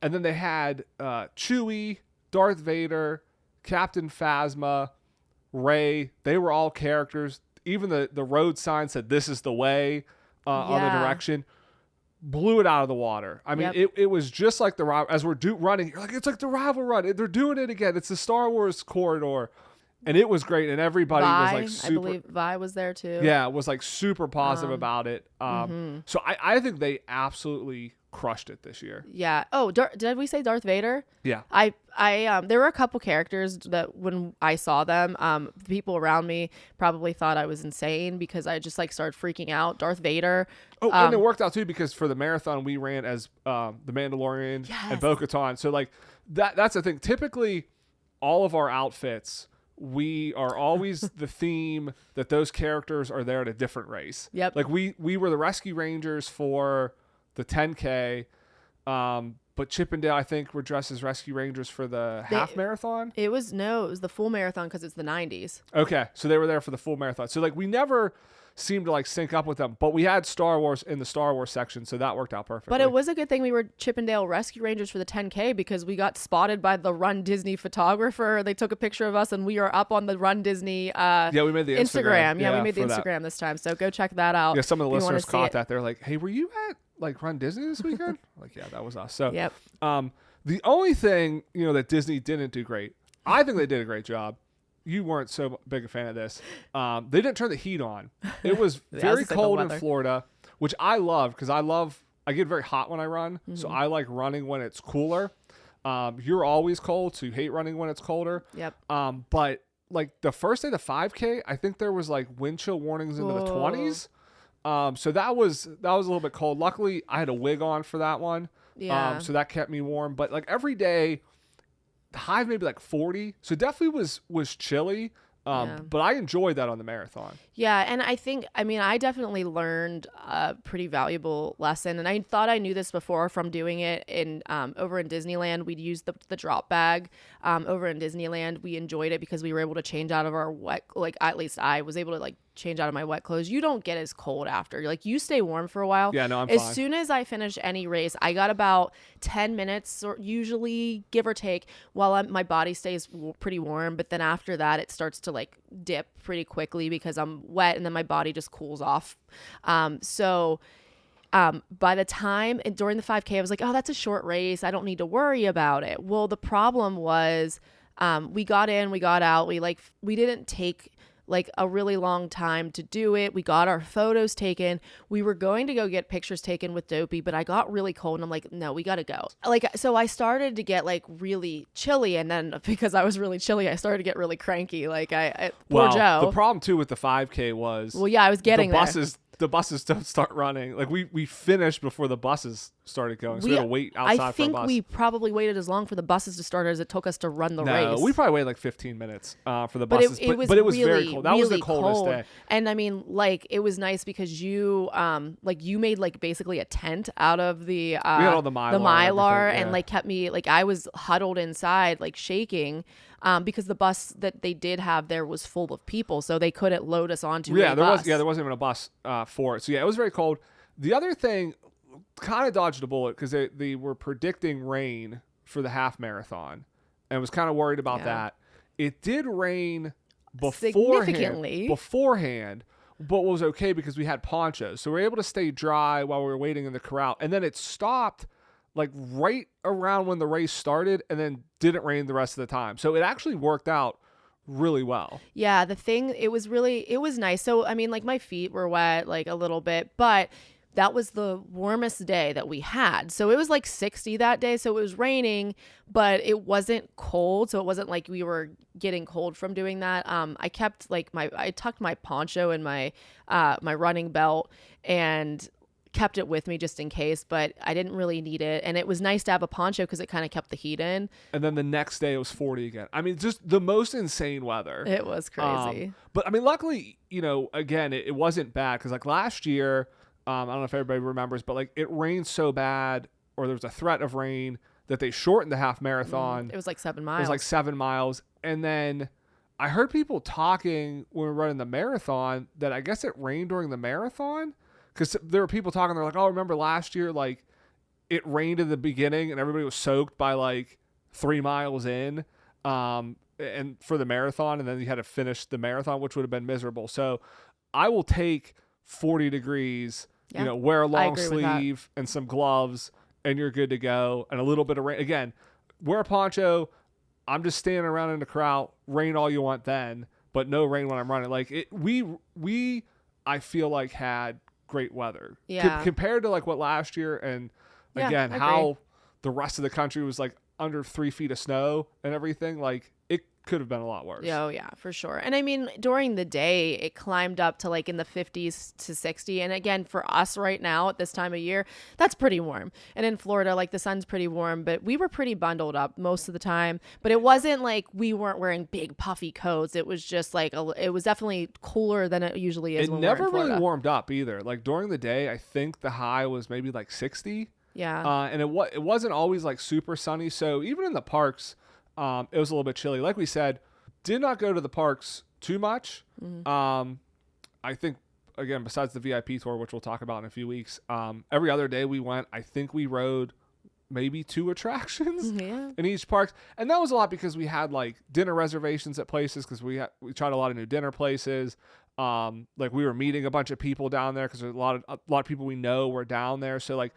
And then they had Chewie, Darth Vader, Captain Phasma, Rey. They were all characters. Even the road sign said, "This is the way," on the direction. Blew it out of the water. I mean, it was just like as we're running, you're like, it's like the rival run. They're doing it again. It's the Star Wars corridor. And it was great. And everybody was like super. I believe Vi was there too. Yeah, was like super positive about it. So I think they absolutely crushed it this year. Yeah. Oh, did we say Darth Vader? Yeah. There were a couple characters that when I saw them, people around me probably thought I was insane because I just like started freaking out. Darth Vader. Oh, and it worked out too because for the marathon we ran as the Mandalorian and Bo-Katan. So like that's the thing. Typically, all of our outfits, we are always the theme that those characters are there at a different race. Yep. Like we were the Rescue Rangers for the 10K, but Chip and Dale, I think, were dressed as Rescue Rangers for the half marathon. It was the full marathon because it's the 90s. Okay, so they were there for the full marathon. So like we never seemed to like sync up with them, but we had Star Wars in the Star Wars section, so that worked out perfectly. But it was a good thing we were Chip and Dale Rescue Rangers for the 10K because we got spotted by the RunDisney photographer. They took a picture of us and we are up on the RunDisney we made the Instagram. Yeah, we made the Instagram this time, so go check that out. Yeah, some of the listeners caught that. They're like, hey, were you at like RunDisney this weekend? Like, yeah, that was us. So the only thing that Disney didn't do great, I think they did a great job. You weren't so big a fan of this. They didn't turn the heat on. It was very cold in Florida, which I love because I get very hot when I run. Mm-hmm. So I like running when it's cooler. You're always cold, so you hate running when it's colder. Yep. But like the first day, the 5K, I think there was like wind chill warnings into the 20s. So that was a little bit cold. Luckily, I had a wig on for that one. Yeah. So that kept me warm. But like every day, the high maybe like 40. So definitely was chilly. But I enjoyed that on the marathon. Yeah, and I definitely learned a pretty valuable lesson, and I thought I knew this before from doing it in over in Disneyland. We'd use the drop bag over in Disneyland. We enjoyed it because we were able to change out of our wet, like at least I was able to like change out of my wet clothes. You don't get as cold after. Like you stay warm for a while. Yeah, no, I'm fine. As soon as I finish any race, I got about 10 minutes or usually give or take while my body stays pretty warm, but then after that it starts to like dip pretty quickly because I'm wet and then my body just cools off. By the time during the 5K, I was like, oh, that's a short race. I don't need to worry about it. Well, the problem was we got in, we got out. We didn't take like a really long time to do it. We got our photos taken. We were going to go get pictures taken with Dopey, but I got really cold and I'm like, no, we got to go. Like, so I started to get like really chilly. And then because I was really chilly, I started to get really cranky. Like poor Joe. The problem too with the 5K was, well, yeah, I was getting the buses don't start running. Like we finished before the buses started going, so we had to wait outside for a bus. I think we probably waited as long for the buses to start as it took us to run the race. We probably waited like 15 minutes for the buses. But it was really, very cold. That was the coldest day. And I mean, like, it was nice because you you made like basically a tent out of the we had all the mylar and like kept me, like, I was huddled inside like shaking. Because the bus that they did have there was full of people, so they couldn't load us onto a bus. There wasn't even a bus for it. So yeah, it was very cold. The other thing, kind of dodged a bullet because they were predicting rain for the half marathon, and was kind of worried about that. It did rain beforehand, but was okay because we had ponchos, so we were able to stay dry while we were waiting in the corral, and then it stopped like right around when the race started, and then didn't rain the rest of the time. So it actually worked out really well. Yeah, it was nice. So, I mean, like, my feet were wet like a little bit, but that was the warmest day that we had. So it was like 60 that day. So it was raining, but it wasn't cold. So it wasn't like we were getting cold from doing that. I kept like I tucked my poncho in my running belt and kept it with me just in case, but I didn't really need it. And it was nice to have a poncho because it kind of kept the heat in. And then the next day it was 40 again. I mean, just the most insane weather. It was crazy. But I mean, luckily, again, it wasn't bad because like last year, I don't know if everybody remembers, but like it rained so bad, or there was a threat of rain, that they shortened the half marathon. It was like 7 miles. It was like 7 miles. And then I heard people talking when we were running the marathon that I guess it rained during the marathon. Because there were people talking, they're like, oh, remember last year, like, it rained in the beginning and everybody was soaked by, like, 3 miles in and for the marathon, and then you had to finish the marathon, which would have been miserable. So I will take 40 degrees, wear a long sleeve and some gloves, and you're good to go, and a little bit of rain. Again, wear a poncho. I'm just standing around in the crowd. Rain all you want then, but no rain when I'm running. Like, we I feel like, had great weather compared to like what last year, and again how the rest of the country was like under 3 feet of snow and everything. Like, it could have been a lot worse. Oh yeah, for sure. And I mean, during the day it climbed up to like in the 50s to 60, and again, for us right now at this time of year, that's pretty warm. And in Florida, like, the sun's pretty warm, but we were pretty bundled up most of the time. But it wasn't like we weren't wearing big puffy coats. It was just like it was definitely cooler than it usually is. It never really warmed up either. Like, during the day, I think the high was maybe like 60. And it wasn't always like super sunny. So even in the parks, it was a little bit chilly. Like we said, did not go to the parks too much. I think, again, besides the VIP tour, which we'll talk about in a few weeks, every other day we went, I think we rode maybe 2 attractions in each park. And that was a lot because we had like dinner reservations at places, because we tried a lot of new dinner places. Like, we were meeting a bunch of people down there because a lot of people we know were down there. So like,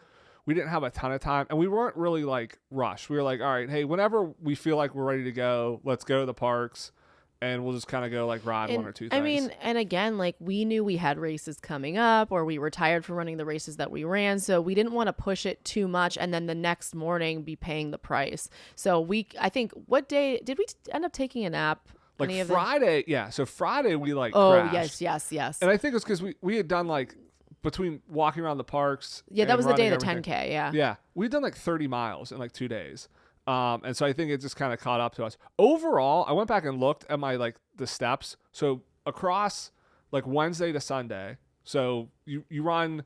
we didn't have a ton of time, and we weren't really like rushed. We were like, all right, hey, whenever we feel like we're ready to go, let's go to the parks, and we'll just kind of go like ride one or two things. I mean, and again, like, we knew we had races coming up, or we were tired from running the races that we ran, so we didn't want to push it too much and then the next morning be paying the price. So I think, what day did we end up taking a nap? Like Friday, So Friday we like crashed. yes. And I think it was because we had done like, between walking around the parks. Yeah, that was the day of the everything. 10K, yeah. Yeah, we'd done like 30 miles in like 2 days. And so I think it just kind of caught up to us. Overall, I went back and looked at my, like, the steps. So across like Wednesday to Sunday, so you run,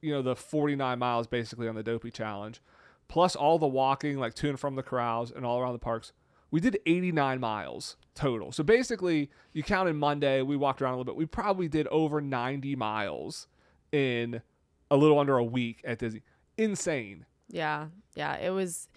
the 49 miles basically on the Dopey challenge, plus all the walking, like, to and from the corrals and all around the parks. We did 89 miles total. So basically, you counted Monday, we walked around a little bit. We probably did over 90 miles in a little under a week at Disney. Insane. Yeah. It was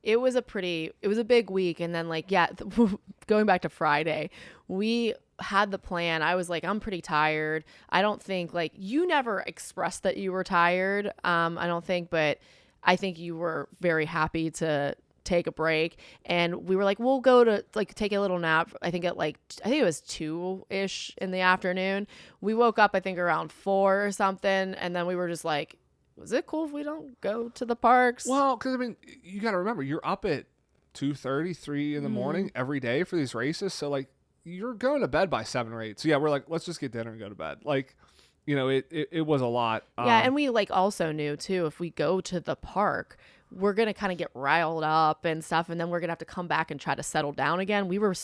a big week. And then, like, going back to Friday, we had the plan. I was like, I'm pretty tired. I don't think, like, you never expressed that you were tired. I don't think, but I think you were very happy to take a break, and we were like, we'll go to like take a little nap. I think it was 2-ish in the afternoon. We woke up I think around 4 or something, and then we were just like, was it cool if we don't go to the parks? Well, because I mean, you got to remember, you're up at 2:30, 3 in the morning every day for these races, so like you're going to bed by 7 or 8. So yeah, we're like, let's just get dinner and go to bed. Like, you know, it was a lot. Yeah, and we like also knew too, if we go to the park, we're gonna kind of get riled up and stuff, and then we're gonna have to come back and try to settle down again. We were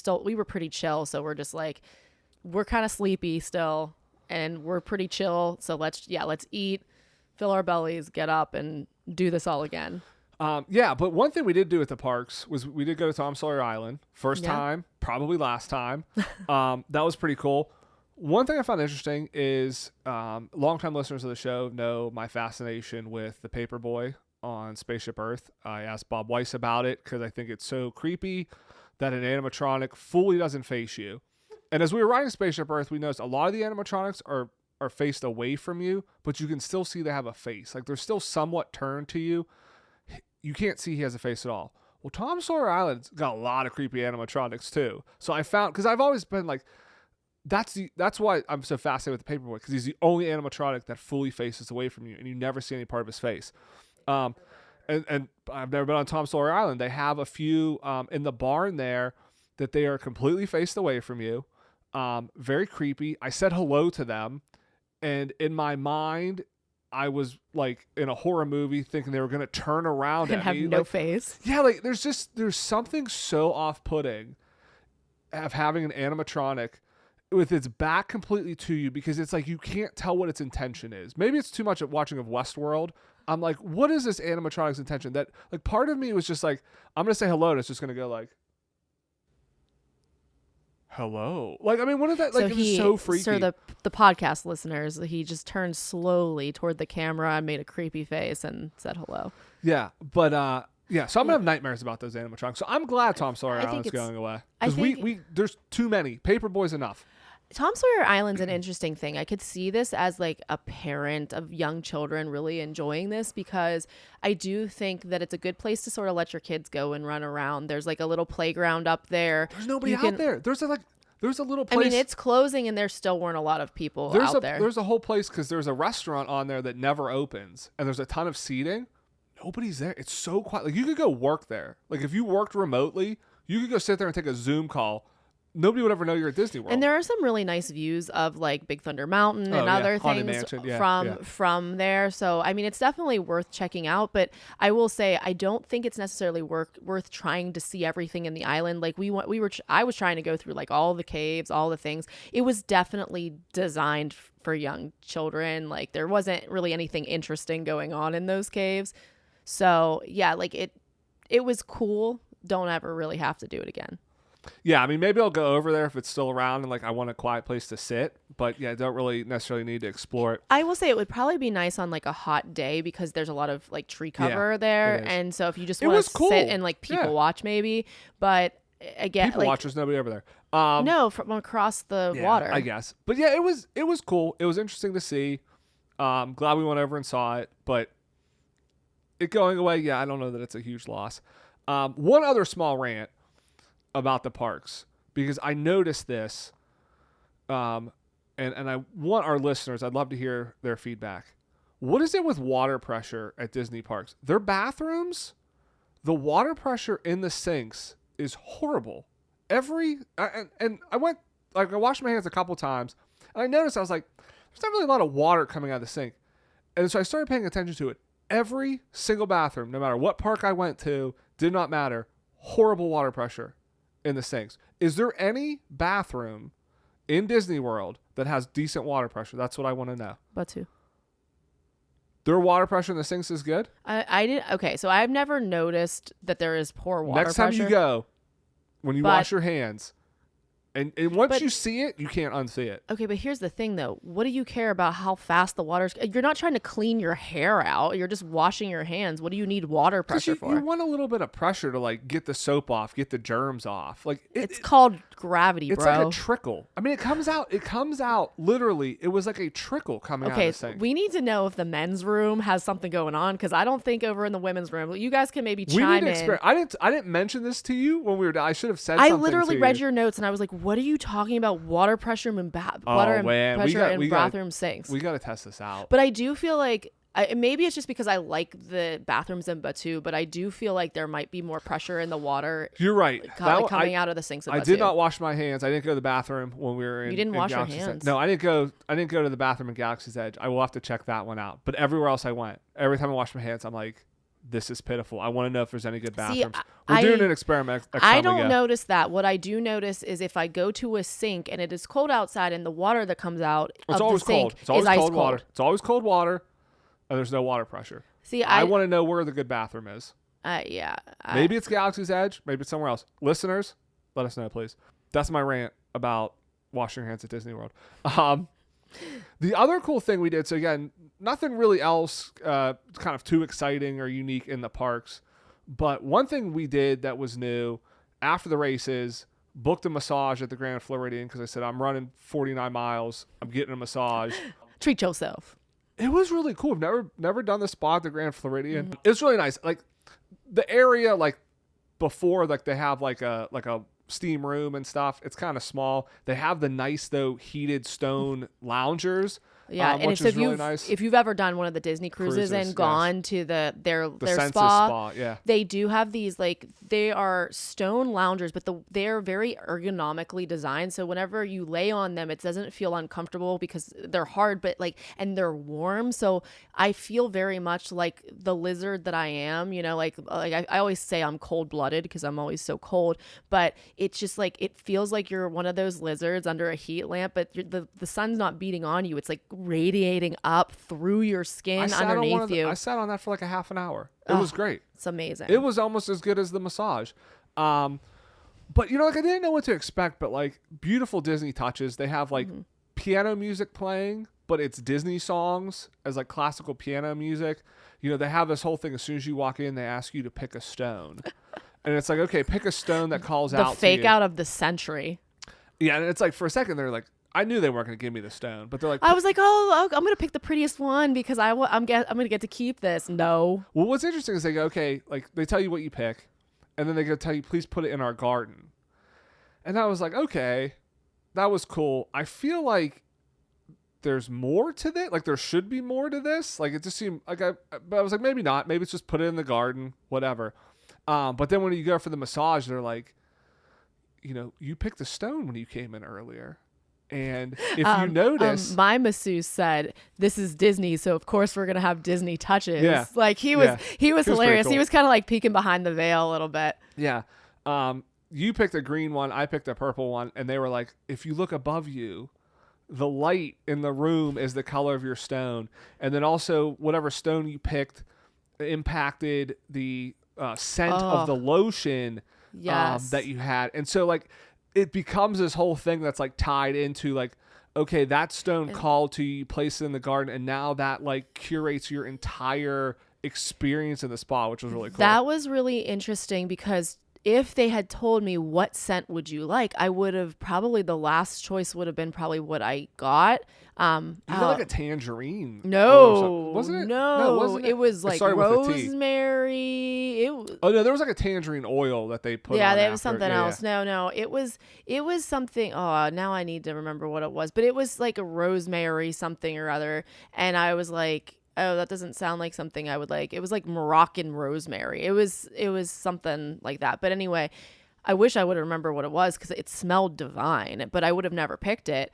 pretty chill, so we're just like, we're kind of sleepy still, and we're pretty chill. So let's eat, fill our bellies, get up, and do this all again. Yeah, but one thing we did do at the parks was we did go to Tom Sawyer Island. First time, probably last time. That was pretty cool. One thing I found interesting is longtime listeners of the show know my fascination with the Paperboy on Spaceship Earth. I asked Bob Weiss about it because I think it's so creepy that an animatronic fully doesn't face you. And as we were riding Spaceship Earth, we noticed a lot of the animatronics are faced away from you, but you can still see they have a face. Like they're still somewhat turned to you. You can't see he has a face at all. Well, Tom Sawyer Island's got a lot of creepy animatronics too. So I found, because I've always been like, that's why I'm so fascinated with the Paperboy, because he's the only animatronic that fully faces away from you, and you never see any part of his face. And I've never been on Tom Sawyer Island. They have a few in the barn there that they are completely faced away from you. Very creepy. I said hello to them, and in my mind, I was like in a horror movie thinking they were going to turn around and at have me. no like, face. Yeah, like there's something so off-putting of having an animatronic with its back completely to you, because it's like you can't tell what its intention is. Maybe it's too much at watching of Westworld. I'm like, what is this animatronic's intention? That like part of me was just like, I'm going to say hello, and it's just going to go like, hello. Like, I mean, what is that? Like, it was so freaky. So the podcast listeners, he just turned slowly toward the camera and made a creepy face and said hello. Yeah, but yeah, so I'm gonna have nightmares about those animatronics. So I'm glad Tom Sawyer Island's going away, because we there's too many. Paperboy's enough. Tom Sawyer Island's an interesting thing. I could see this as like a parent of young children really enjoying this, because I do think that it's a good place to sort of let your kids go and run around. There's like a little playground up there. There's nobody out there. There's a little place. I mean, it's closing, and there still weren't a lot of people out there. There's a whole place, because there's a restaurant on there that never opens, and there's a ton of seating. Nobody's there. It's so quiet. Like, you could go work there. Like, if you worked remotely, you could go sit there and take a Zoom call. Nobody would ever know you're at Disney World. And there are some really nice views of like Big Thunder Mountain and other Haunted things Mansion. from there. So I mean, it's definitely worth checking out. But I will say, I don't think it's necessarily worth trying to see everything in the island. Like I was trying to go through like all the caves, all the things. It was definitely designed for young children. Like there wasn't really anything interesting going on in those caves. So yeah, like it was cool. Don't ever really have to do it again. Yeah, I mean, maybe I'll go over there if it's still around and like I want a quiet place to sit. But yeah, I don't really necessarily need to explore it. I will say it would probably be nice on like a hot day, because there's a lot of like tree cover there, and so if you just want to sit and like people watch maybe. But again, people watch, there's nobody over there. No, from across the water, I guess. But yeah, it was cool. It was interesting to see. Glad we went over and saw it, but it going away, yeah, I don't know that it's a huge loss. One other small rant about the parks, because I noticed this, and I want our listeners, I'd love to hear their feedback. What is it with water pressure at Disney parks? Their bathrooms, the water pressure in the sinks is horrible. And I went, like, I washed my hands a couple times, and I noticed, I was like, there's not really a lot of water coming out of the sink. And so I started paying attention to it. Every single bathroom, no matter what park I went to, did not matter, horrible water pressure in the sinks. Is there any bathroom in Disney World that has decent water pressure? That's what I want to know. Batu. Their water pressure in the sinks is good? I did. Okay, so I've never noticed that there is poor water pressure. Next time you go, when you wash your hands, And once you see it, you can't unsee it. Okay, but here's the thing, though. What do you care about how fast the water's... You're not trying to clean your hair out. You're just washing your hands. What do you need water pressure for? You want a little bit of pressure to, like, get the soap off, get the germs off. Like it's called gravity, it's bro. It's like a trickle. I mean, it comes out literally. It was like a trickle coming out of the sink. Okay, we need to know if the men's room has something going on, because I don't think over in the women's room. You guys can maybe chime in. I didn't mention this to you when we were... I should have said something. I literally read your notes, and I was like, what are you talking about? Water pressure and pressure in bathroom sinks. We got to test this out. But I do feel like maybe it's just because I like the bathrooms in Batu, but I do feel like there might be more pressure in the water. You're right. Coming out of the sinks. I did not wash my hands. I didn't go to the bathroom when we were in. You didn't wash your Galaxy's hands. Edge. No, I didn't go to the bathroom in Galaxy's Edge. I will have to check that one out. But everywhere else I went, every time I washed my hands, I'm like, this is pitiful. I want to know if there's any good bathrooms. We're doing an experiment. I don't notice that. What I do notice is if I go to a sink and it is cold outside and the water that comes out of the sink is ice cold. Water. It's always cold water, and there's no water pressure. See, I want to know where the good bathroom is. Maybe it's Galaxy's Edge. Maybe it's somewhere else. Listeners, let us know, please. That's my rant about washing your hands at Disney World. The other cool thing we did, so again, nothing really else kind of too exciting or unique in the parks, but one thing we did that was new after the races, booked a massage at the Grand Floridian because I said, I'm running 49 miles. I'm getting a massage. Treat yourself. It was really cool. I've never done the spa at the Grand Floridian. Mm-hmm. It's really nice. Like the area, like before, like they have like a steam room and stuff. It's kind of small. They have the nice though heated stone loungers. Yeah, and which is really nice. If you've ever done one of the Disney cruises and gone to their Senses spa, yeah, they do have these, like, they are stone loungers, but they're very ergonomically designed. So whenever you lay on them, it doesn't feel uncomfortable because they're hard, but and they're warm. So I feel very much like the lizard that I am. You know, like I always say I'm cold blooded because I'm always so cold, but it's just like it feels like you're one of those lizards under a heat lamp, but the sun's not beating on you. It's like radiating up through your skin underneath you. I sat on that for like a half an hour. It was great. It's amazing. It was almost as good as the massage. But you know, like I didn't know what to expect, but like beautiful Disney touches. They have like piano music playing, but it's Disney songs as like classical piano music. You know, they have this whole thing. As soon as you walk in, they ask you to pick a stone. And it's like, okay, pick a stone that calls out to you. The fake out of the century. Yeah, and it's like for a second they're like, I knew they weren't going to give me the stone, but they're like... I was like, oh, I'm going to pick the prettiest one because I'm going to get to keep this. No. Well, what's interesting is they go, okay, like they tell you what you pick, and then they go tell you, please put it in our garden. And I was like, okay, that was cool. I feel like there's more to this. Like there should be more to this. Like it just seemed like but I was like, maybe not. Maybe it's just put it in the garden, whatever. But then when you go for the massage, they're like, you know, you picked the stone when you came in earlier. And if you notice, my masseuse said, "This is Disney, so of course we're gonna have Disney touches." Yeah. Like he was hilarious. Cool. He was kind of like peeking behind the veil a little bit. Yeah. You picked a green one, I picked a purple one, and they were like, if you look above you, the light in the room is the color of your stone, and then also whatever stone you picked impacted the scent of the lotion that you had, and so like. It becomes this whole thing that's like tied into like, okay, that stone called to you, place it in the garden, and now that like curates your entire experience in the spa, which was really cool. That was really interesting because if they had told me what scent would you like, I would have probably the last choice would have been probably what I got. You got like a tangerine. No, wasn't it? No, wasn't it? it was like rosemary. Oh no, there was like a tangerine oil that they put. Yeah, there was after. something else. No, it was something. Oh, now I need to remember what it was. But it was like a rosemary something or other, and I was like, oh, that doesn't sound like something I would like. It was like Moroccan rosemary. It was something like that. But anyway, I wish I would remember what it was because it smelled divine, but I would have never picked it.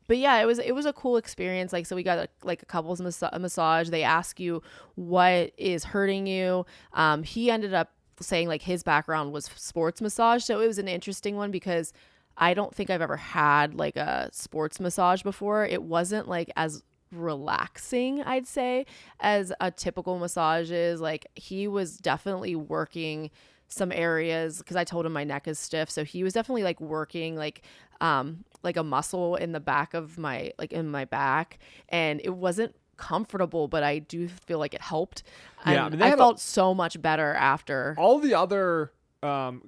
But yeah, it was a cool experience. Like, so we got a couples massage. They ask you what is hurting you. He ended up saying like his background was sports massage. So it was an interesting one because I don't think I've ever had like a sports massage before. It wasn't like as relaxing, I'd say, as a typical massage is. Like he was definitely working some areas because I told him my neck is stiff. So he was definitely like working like a muscle in the back of my, like in my back, and it wasn't comfortable, but I do feel like it helped. Yeah, And I felt so much better after. All the other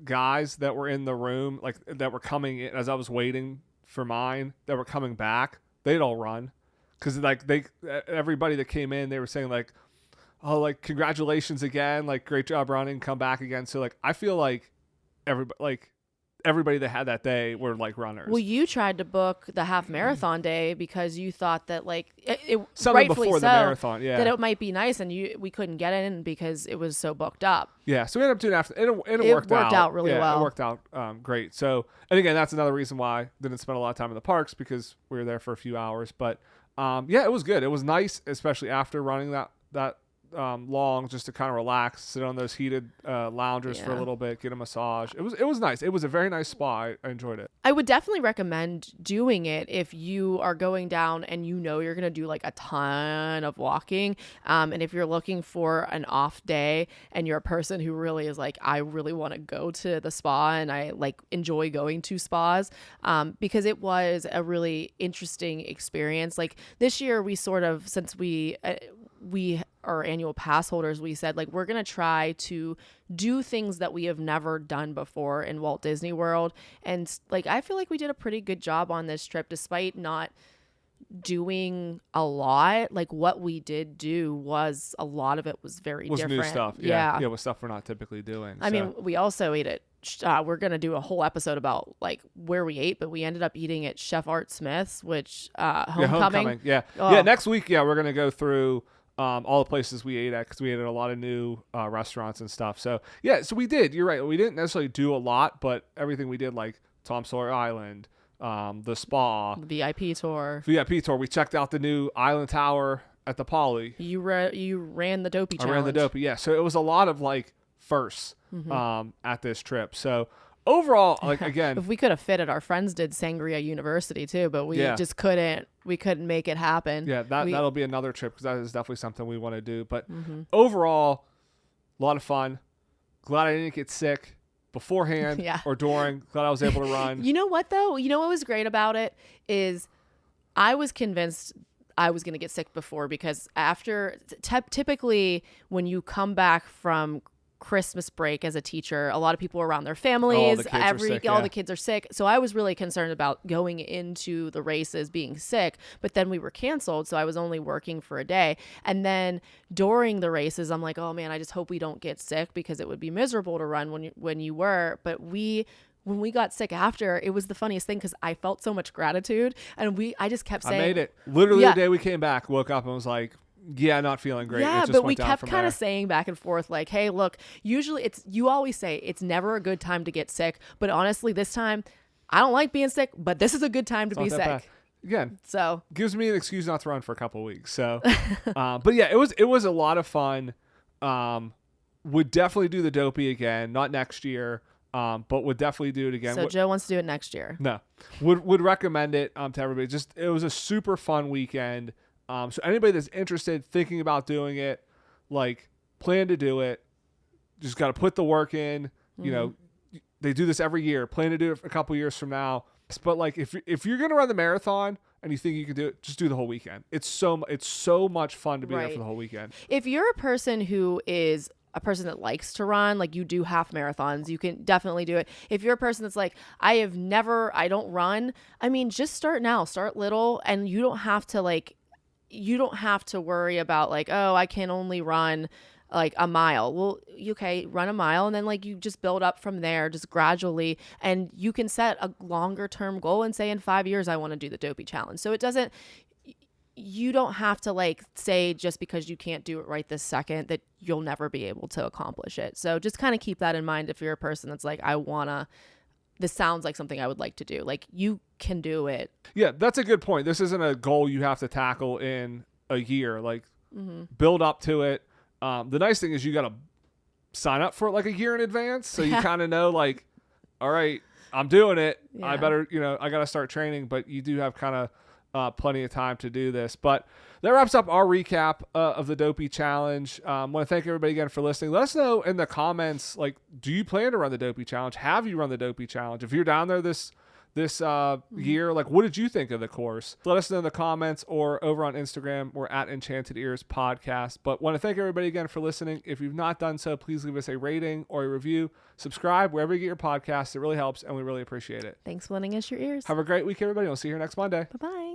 guys that were in the room, like that were coming in as I was waiting for mine, that were coming back, they'd all run. Because like everybody that came in, they were saying like, oh, like congratulations again, like great job running, come back again. So like I feel like everybody that had that day were like runners. Well, you tried to book the half marathon day because you thought that like it something rightfully before so, the marathon, yeah, that it might be nice, and we couldn't get in because it was so booked up. Yeah, so we ended up doing after, and it worked out really well. It worked out great. So, and again, that's another reason why I didn't spend a lot of time in the parks, because we were there for a few hours. But yeah, it was good. It was nice, especially after running that long, just to kind of relax, sit on those heated loungers for a little bit, get a massage. It was nice. It was a very nice spa. I enjoyed it. I would definitely recommend doing it if you are going down and you know you're going to do like a ton of walking. And if you're looking for an off day and you're a person who really is like, I really want to go to the spa and I like enjoy going to spas, because it was a really interesting experience. Like this year we sort of, since we are annual pass holders, we said like we're gonna try to do things that we have never done before in Walt Disney World, and like I feel like we did a pretty good job on this trip despite not doing a lot. Like what we did do was, a lot of it was very different. New stuff. Yeah, with stuff we're not typically doing. I mean, we also ate it. We're gonna do a whole episode about like where we ate, but we ended up eating at Chef Art Smith's, which Homecoming. Yeah. Oh. Yeah. Next week, we're gonna go through all the places we ate at, because we ate at a lot of new restaurants and stuff. So yeah, so we did. You're right. We didn't necessarily do a lot, but everything we did, like Tom Sawyer Island, the spa, VIP tour. We checked out the new Island Tower at the Poly. You ran the Dopey challenge. I ran the Dopey. Yeah. So it was a lot of like firsts at this trip. So overall, like again, if we could have fit it, our friends did Sangria University too, but we just couldn't. We couldn't make it happen. Yeah, that'll be another trip, because that is definitely something we want to do. But overall, a lot of fun. Glad I didn't get sick beforehand or during. Glad I was able to run. You know what though? You know what was great about it is I was convinced I was going to get sick before, because after typically when you come back from Christmas break as a teacher, a lot of people are around their families. All the kids are sick. So I was really concerned about going into the races being sick, but then we were canceled, so I was only working for a day. And then during the races, I'm like, oh man, I just hope we don't get sick, because it would be miserable to run when you were. But when we got sick after, it was the funniest thing, because I felt so much gratitude, and I just kept saying, I made it. Literally the day we came back, woke up and was like, yeah, not feeling great. Yeah, but we kept kind of saying back and forth like, hey, look, usually you always say it's never a good time to get sick, but honestly this time I don't like being sick, but this is a good time to be sick. Bad. Again, so gives me an excuse not to run for a couple of weeks. So but yeah, it was a lot of fun. Would definitely do the Dopey again, not next year, but would definitely do it again. So Joe wants to do it next year. No, would recommend it to everybody. Just, it was a super fun weekend. So anybody that's interested, thinking about doing it, like, plan to do it. Just got to put the work in. You know, they do this every year. Plan to do it a couple years from now. But like, if you're gonna run the marathon and you think you can do it, just do the whole weekend. It's so much fun to be there for the whole weekend. If you're a person who is a person that likes to run, like you do half marathons, you can definitely do it. If you're a person that's like, I don't run, I mean, just start now. Start little, and you don't have to worry about like, oh, I can only run like a mile. Well, okay, run a mile, and then like you just build up from there, just gradually, and you can set a longer term goal and say in 5 years I want to do the Dopey challenge. So you don't have to like say just because you can't do it right this second that you'll never be able to accomplish it. So just kind of keep that in mind if you're a person that's like, this sounds like something I would like to do. Like, you can do it. Yeah, that's a good point. This isn't a goal you have to tackle in a year. Like, build up to it. The nice thing is you got to sign up for it like a year in advance. So you kind of know like, all right, I'm doing it. Yeah. I better, I got to start training. But you do have kind of plenty of time to do this. But that wraps up our recap of the Dopey Challenge. I want to thank everybody again for listening. Let us know in the comments, like, do you plan to run the Dopey Challenge? Have you run the Dopey Challenge? If you're down there this year, like, what did you think of the course? Let us know in the comments or over on Instagram. We're at Enchanted Ears Podcast. But want to thank everybody again for listening. If you've not done so, please leave us a rating or a review. Subscribe wherever you get your podcasts. It really helps, and we really appreciate it. Thanks for lending us your ears. Have a great week, everybody. We'll see you here next Monday. Bye-bye.